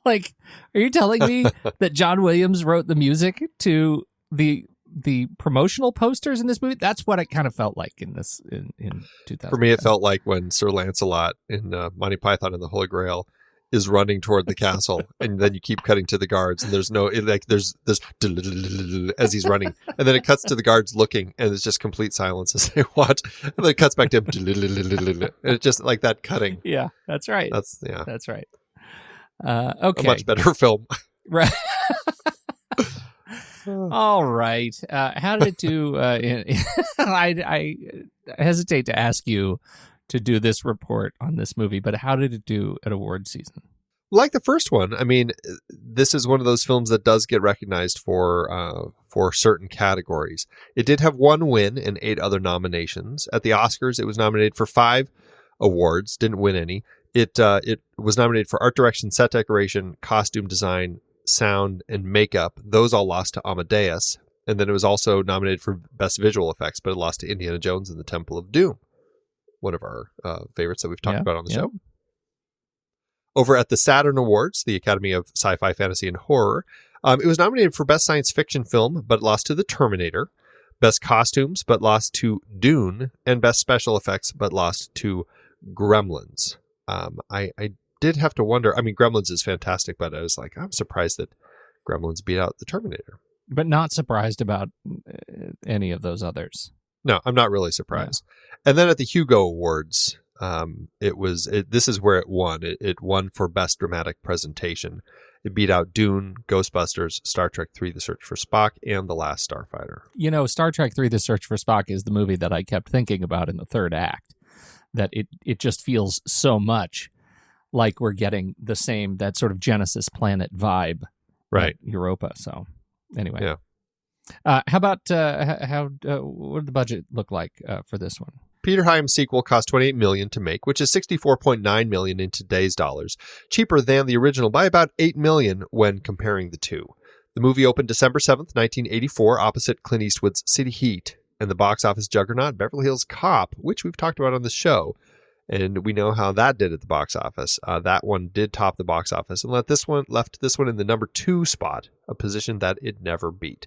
Like, are you telling me that John Williams wrote the music to the promotional posters in this movie? That's what it kind of felt like in 2000. For me, it felt like when Sir Lancelot in Monty Python and the Holy Grail is running toward the castle, and then you keep cutting to the guards, and there's this as he's running, and then it cuts to the guards looking, and it's just complete silence as they watch, and then it cuts back to him, and it's just like that cutting. Yeah, that's right. That's right. Okay. A much better film. Right. All right. How did it do? I hesitate to ask you to do this report on this movie, but how did it do at award season? Like the first one, I mean, this is one of those films that does get recognized for certain categories. It did have one win and 8 other nominations. At the Oscars, it was nominated for 5 awards, didn't win any. It was nominated for art direction, set decoration, costume design, sound, and makeup. Those all lost to Amadeus. And then it was also nominated for best visual effects, but it lost to Indiana Jones and the Temple of Doom, one of our favorites that we've talked about on the show. Over at the Saturn Awards, the Academy of Sci-Fi, Fantasy, and Horror, it was nominated for best science fiction film, but lost to The Terminator, best costumes, but lost to Dune, and best special effects, but lost to Gremlins. I did have to wonder. I mean, Gremlins is fantastic, but I was like, I'm surprised that Gremlins beat out The Terminator. But not surprised about any of those others. No, I'm not really surprised. Yeah. And then at the Hugo Awards, this is where it won. It won for best dramatic presentation. It beat out Dune, Ghostbusters, Star Trek III: The Search for Spock, and The Last Starfighter. You know, Star Trek III: The Search for Spock is the movie that I kept thinking about in the third act. That it just feels so much like we're getting the same, that sort of Genesis planet vibe. Right. Europa. So anyway. Yeah. How about, what did the budget look like for this one? Peter Hyams' sequel cost $28 million to make, which is $64.9 million in today's dollars, cheaper than the original by about $8 million when comparing the two. The movie opened December 7th, 1984, opposite Clint Eastwood's City Heat and the box office juggernaut Beverly Hills Cop, which we've talked about on the show. And we know how that did at the box office. That one did top the box office and left this one in the number 2 spot, a position that it never beat.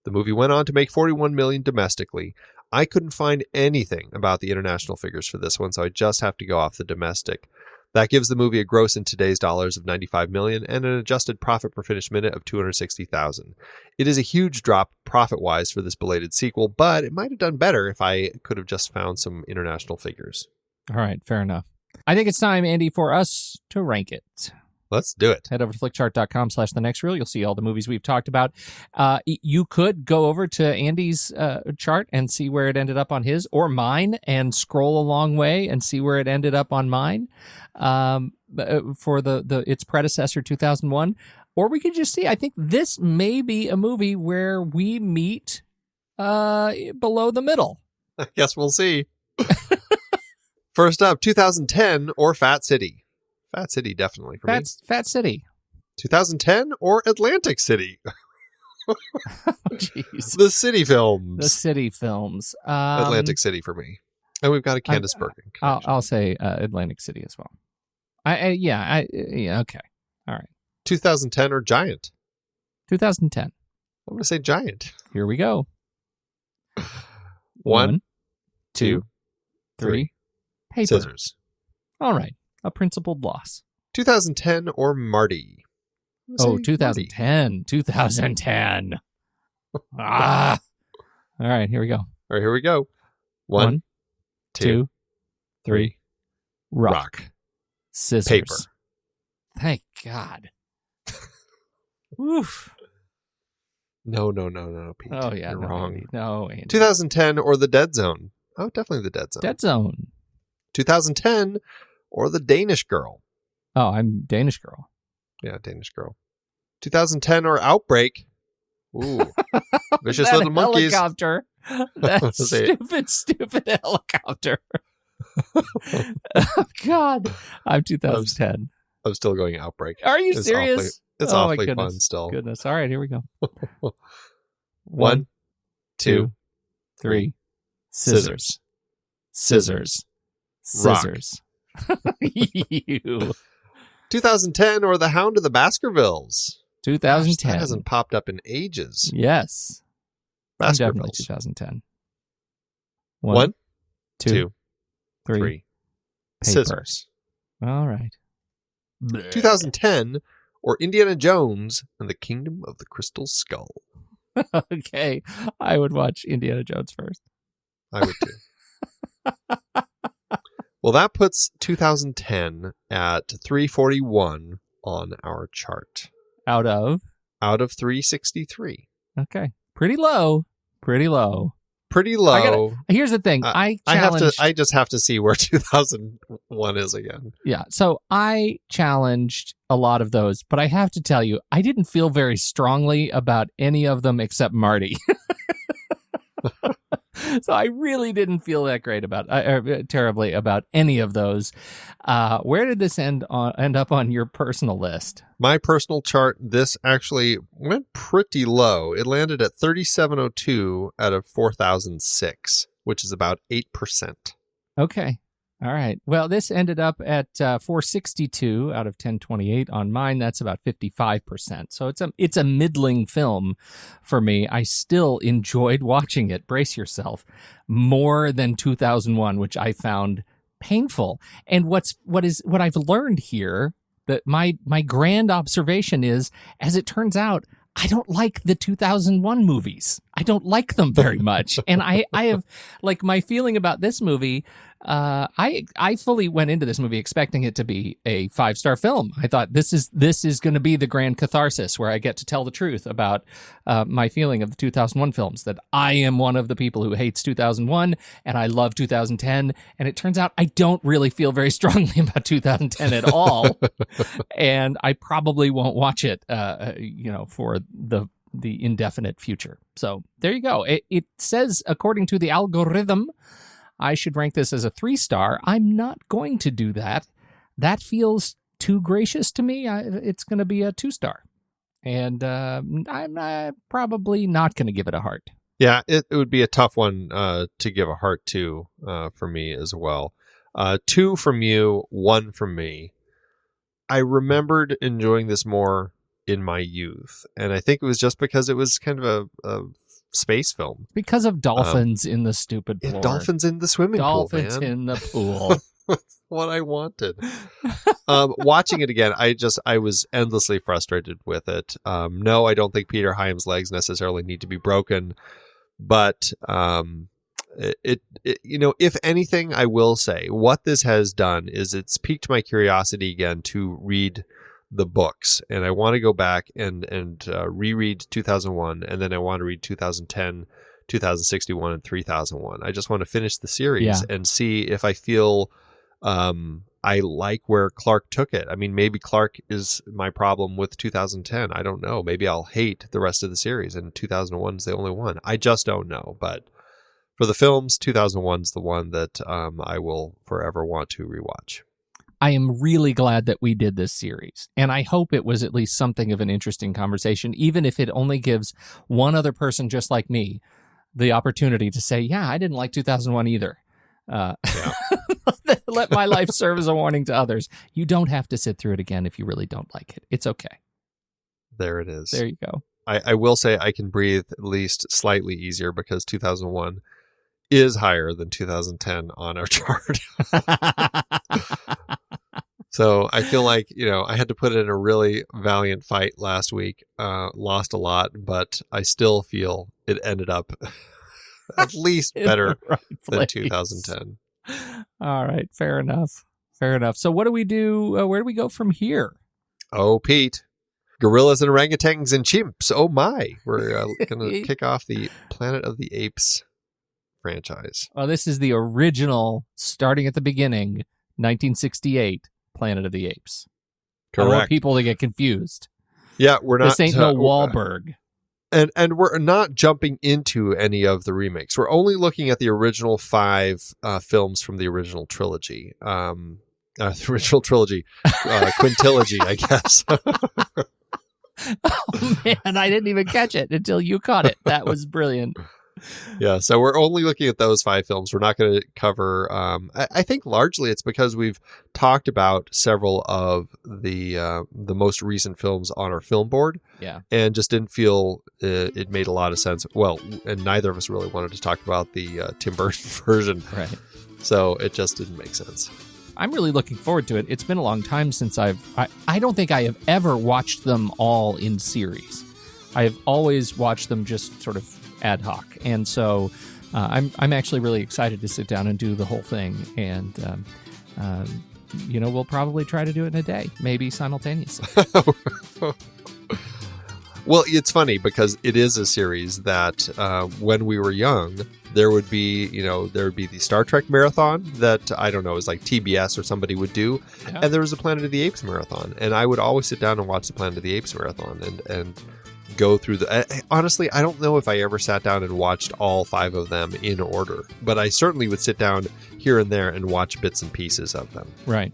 The movie went on to make $41 million domestically. I couldn't find anything about the international figures for this one, so I just have to go off the domestic. That gives the movie a gross in today's dollars of $95 million and an adjusted profit per finished minute of $260,000. It is a huge drop profit-wise for this belated sequel, but it might have done better if I could have just found some international figures. All right, fair enough. I think it's time, Andy, for us to rank it. Let's do it. Head over to flickchart.com/thenextreel. You'll see all the movies we've talked about. You could go over to Andy's chart and see where it ended up on his, or mine, and scroll a long way and see where it ended up on mine for its predecessor, 2001. Or we could just see, I think this may be a movie where we meet below the middle. I guess we'll see. First up, 2010 or Fat City. Fat City, definitely for me. Fat City. 2010 or Atlantic City. Jeez. The City films. The City films. Atlantic City for me. And we've got a Candice Bergen. I'll say Atlantic City as well. Yeah, okay. All right. 2010 or Giant. 2010. I'm going to say Giant. Here we go. 1, 2, 3. Paper. Scissors. All right. A principled loss. 2010 or Marty. Oh, 2010. 2010. All right, here we go. All right, here we go. 1, 2, 3. Rock. Scissors. Paper. Thank God. Oof. No, Pete. Oh, yeah. You're no, wrong. Andy. No, Andy. 2010 or The Dead Zone. Oh, definitely The Dead Zone. Dead Zone. 2010 or The Danish Girl. Oh, I'm Danish Girl. Yeah, Danish Girl. 2010 or Outbreak. Ooh. Vicious Little Monkeys. Helicopter. That stupid helicopter. Oh, God. I'm 2010. I'm still going Outbreak. Are you serious? It's awfully fun still. Goodness. All right, here we go. 1, 2, 3. Scissors. Scissors. Scissors. You. 2010 or The Hound of the Baskervilles. 2010. Gosh, that hasn't popped up in ages. Yes. Definitely Baskervilles. 2010. 1, 2, 3. Paper. Scissors. All right. 2010 or Indiana Jones and the Kingdom of the Crystal Skull. Okay. I would watch Indiana Jones first. I would too. Well, that puts 2010 at 341 on our chart. Out of 363. Okay. Pretty low. Here's the thing. I just have to see where 2001 is again. Yeah. So I challenged a lot of those, but I have to tell you, I didn't feel very strongly about any of them except Marty. So I really didn't feel that great terribly about any of those. Where did this end up on your personal list? My personal chart, this actually went pretty low. It landed at 3702 out of 4006, which is about 8%. Okay. All right. Well, this ended up at 462 out of 1028 on mine. That's about 55%. So it's a middling film for me. I still enjoyed watching it. Brace yourself. More than 2001, which I found painful. And what I've learned here, that my grand observation is, as it turns out, I don't like the 2001 movies. I don't like them very much. And I have, like, my feeling about this movie I fully went into this movie expecting it to be a 5-star film. I thought this is going to be the grand catharsis where I get to tell the truth about my feeling of the 2001 films, that I am one of the people who hates 2001 and I love 2010. And it turns out I don't really feel very strongly about 2010 at all. And I probably won't watch it, for the indefinite future. So there you go. It says, according to the algorithm, I should rank this as a 3-star. I'm not going to do that. That feels too gracious to me. It's going to be a 2-star. And I'm probably not going to give it a heart. Yeah, it would be a tough one to give a heart to for me as well. 2 from you, 1 from me. I remembered enjoying this more in my youth. And I think it was just because it was kind of a space film. Because of dolphins in the stupid floor. Dolphins in the swimming pool, man. Dolphins in the pool. That's what I wanted. Watching it again, I was endlessly frustrated with it. No, I don't think Peter Hyams' legs necessarily need to be broken, but if anything, I will say what this has done is it's piqued my curiosity again to read the books, and I want to go back and reread 2001, and then I want to read 2010, 2061, and 3001. I just want to finish the series and see if I feel I like where Clarke took it. I mean, maybe Clarke is my problem with 2010. I don't know. Maybe I'll hate the rest of the series, and 2001 is the only one. I just don't know. But for the films, 2001 is the one that I will forever want to rewatch. I am really glad that we did this series, and I hope it was at least something of an interesting conversation, even if it only gives one other person just like me the opportunity to say, yeah, I didn't like 2001 either. Let my life serve as a warning to others. You don't have to sit through it again if you really don't like it. It's okay. There it is. There you go. I will say I can breathe at least slightly easier because 2001 is higher than 2010 on our chart. So I feel like, I had to put in a really valiant fight last week, lost a lot, but I still feel it ended up at least better than 2010. All right. Fair enough. So what do we do? Where do we go from here? Oh, Pete. Gorillas and orangutans and chimps. Oh, my. We're going to kick off the Planet of the Apes franchise. Well, this is the original, starting at the beginning, 1968. Planet of the Apes. Correct. I don't want people to get confused. Yeah, we're not. This ain't no Wahlberg. And we're not jumping into any of the remakes. We're only looking at the original 5 films from the original trilogy. Quintilogy, I guess. Oh, man, I didn't even catch it until you caught it. That was brilliant. Yeah, so we're only looking at those 5 films. We're not going to cover. I think largely it's because we've talked about several of the most recent films on our film board. Yeah, and just didn't feel it made a lot of sense. Well, and neither of us really wanted to talk about the Tim Burton version, right? So it just didn't make sense. I'm really looking forward to it. It's been a long time since I don't think I have ever watched them all in series. I have always watched them just sort of ad hoc, and so I'm actually really excited to sit down and do the whole thing, and we'll probably try to do it in a day, maybe simultaneously. Well, it's funny because it is a series that when we were young, there would be the Star Trek marathon that I don't know is like TBS or somebody would do, and there was a Planet of the Apes marathon, and I would always sit down and watch the Planet of the Apes marathon and go through honestly, I don't know if I ever sat down and watched all 5 of them in order, but I certainly would sit down here and there and watch bits and pieces of them. Right.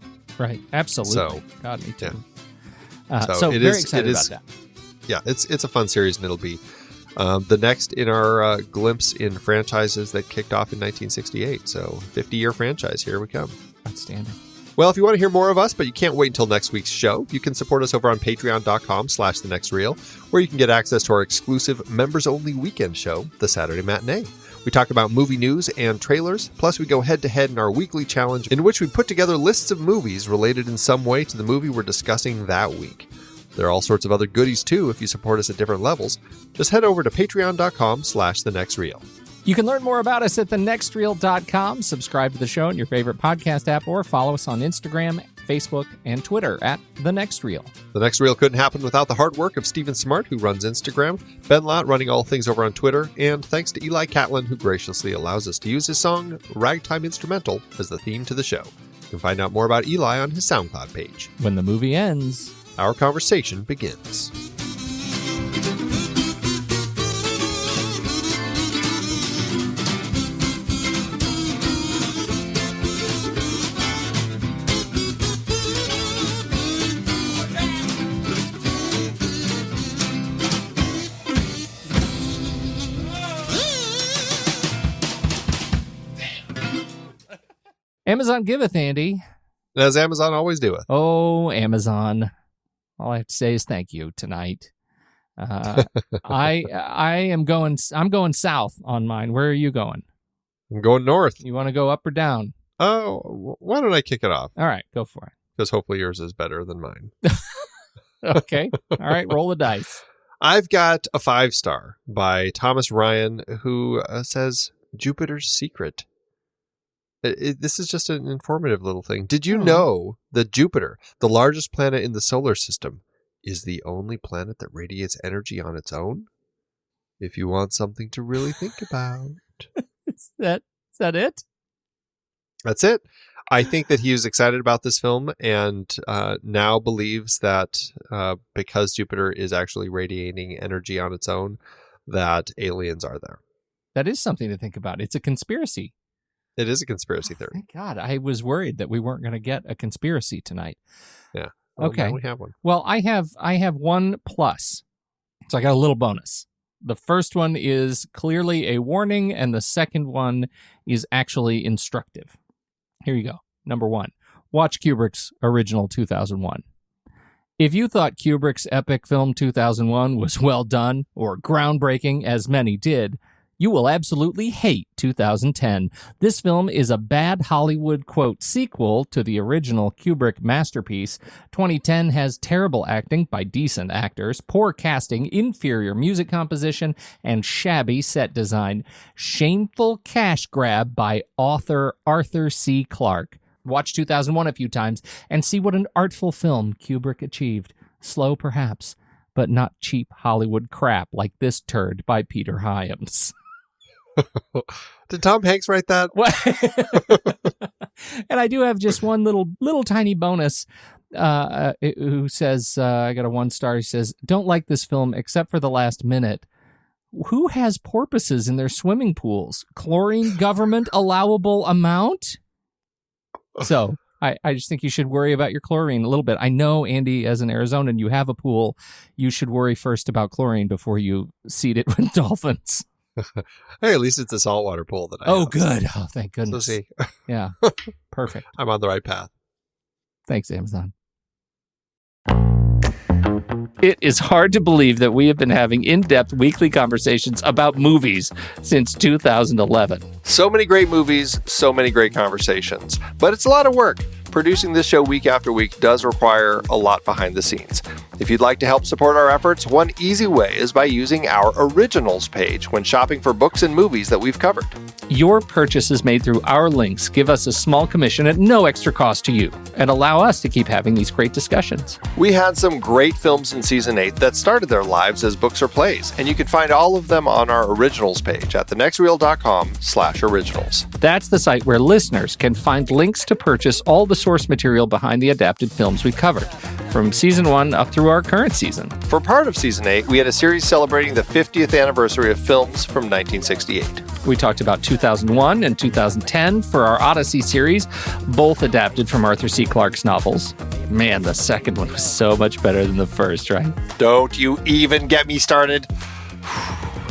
Absolutely. So, God, me too. Yeah. So very excited about that. Yeah, it's a fun series, and it'll be the next in our glimpse in franchises that kicked off in 1968. So 50-year franchise, here we come. Outstanding. Well, if you want to hear more of us, but you can't wait until next week's show, you can support us over on patreon.com/thenextreel, where you can get access to our exclusive members-only weekend show, The Saturday Matinee. We talk about movie news and trailers, plus we go head-to-head in our weekly challenge, in which we put together lists of movies related in some way to the movie we're discussing that week. There are all sorts of other goodies, too, if you support us at different levels. Just head over to patreon.com/thenextreel. You can learn more about us at thenextreel.com. Subscribe to the show in your favorite podcast app or follow us on Instagram, Facebook, and Twitter at The Next Reel. The Next Reel couldn't happen without the hard work of Stephen Smart, who runs Instagram, Ben Lott running all things over on Twitter, and thanks to Eli Catlin, who graciously allows us to use his song Ragtime Instrumental as the theme to the show. You can find out more about Eli on his SoundCloud page. When the movie ends, our conversation begins. Amazon giveth, Andy. As Amazon always doeth. Oh, Amazon. All I have to say is thank you tonight. I'm going south on mine. Where are you going? I'm going north. You want to go up or down? Oh, why don't I kick it off? All right, go for it. Because hopefully yours is better than mine. Okay. All right, roll the dice. I've got a 5-star by Thomas Ryan, who says Jupiter's Secret. This is just an informative little thing. Did you know that Jupiter, the largest planet in the solar system, is the only planet that radiates energy on its own? If you want something to really think about. Is that it? That's it. I think that he was excited about this film and now believes that because Jupiter is actually radiating energy on its own, that aliens are there. That is something to think about. It's a conspiracy. It is a conspiracy theory. Thank God. I was worried that we weren't going to get a conspiracy tonight. Yeah. Well, okay. Now we have one. Well, I have one plus. So I got a little bonus. The first one is clearly a warning, and the second one is actually instructive. Here you go. Number 1. Watch Kubrick's original 2001. If you thought Kubrick's epic film 2001 was well done or groundbreaking, as many did, you will absolutely hate 2010. This film is a bad Hollywood, quote, sequel to the original Kubrick masterpiece. 2010 has terrible acting by decent actors, poor casting, inferior music composition, and shabby set design. Shameful cash grab by author Arthur C. Clarke. Watch 2001 a few times and see what an artful film Kubrick achieved. Slow, perhaps, but not cheap Hollywood crap like this turd by Peter Hyams. Did Tom Hanks write that? And I do have just one little tiny bonus who says, I got a 1-star. He says, don't like this film except for the last minute. Who has porpoises in their swimming pools? Chlorine government allowable amount? So I just think you should worry about your chlorine a little bit. I know, Andy, as an Arizonan, you have a pool. You should worry first about chlorine before you seed it with dolphins. Hey, at least it's a saltwater pool that I Oh, have. good. Oh, thank goodness. So see. Yeah. Perfect. I'm on the right path. Thanks, Amazon. It is hard to believe that we have been having in-depth weekly conversations about movies since 2011. So many great movies, so many great conversations. But it's a lot of work. Producing this show week after week does require a lot behind the scenes. If you'd like to help support our efforts, one easy way is by using our Originals page when shopping for books and movies that we've covered. Your purchases made through our links give us a small commission at no extra cost to you and allow us to keep having these great discussions. We had some great films in Season 8 that started their lives as books or plays, and you can find all of them on our Originals page at thenextreel.com/originals. That's the site where listeners can find links to purchase all the source material behind the adapted films we covered, from Season 1 up through our current season. For part of Season 8, we had a series celebrating the 50th anniversary of films from 1968. We talked about 2001 and 2010 for our Odyssey series, both adapted from Arthur C. Clarke's novels. Man, the second one was so much better than the first, right? Don't you even get me started.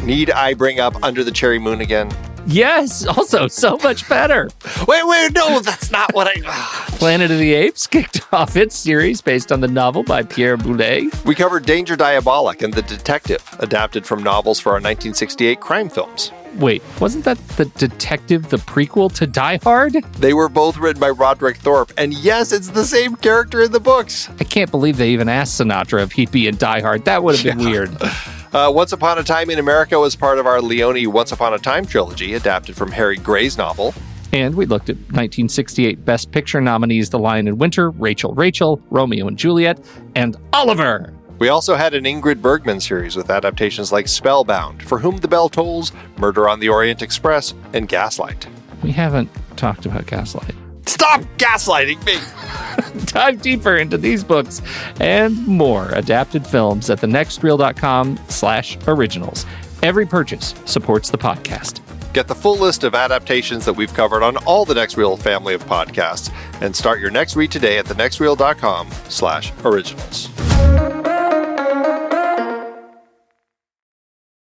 Need I bring up Under the Cherry Moon again? Yes, also so much better. Wait, no, that's not what I... Planet of the Apes kicked off its series based on the novel by Pierre Boulet. We covered Danger Diabolic and The Detective, adapted from novels for our 1968 crime films. Wait, wasn't that The Detective the prequel to Die Hard? They were both written by Roderick Thorpe, and yes, it's the same character in the books. I can't believe they even asked Sinatra if he'd be in Die Hard. That would have been weird. Once Upon a Time in America was part of our Leone Once Upon a Time trilogy, adapted from Harry Gray's novel. And we looked at 1968 Best Picture nominees The Lion in Winter, Rachel, Romeo and Juliet, and Oliver! We also had an Ingrid Bergman series with adaptations like Spellbound, For Whom the Bell Tolls, Murder on the Orient Express, and Gaslight. We haven't talked about Gaslight. Stop gaslighting me! Dive deeper into these books and more adapted films at thenextreel.com/originals. Every purchase supports the podcast. Get the full list of adaptations that we've covered on all the Next Reel family of podcasts and start your next read today at thenextreel.com/originals.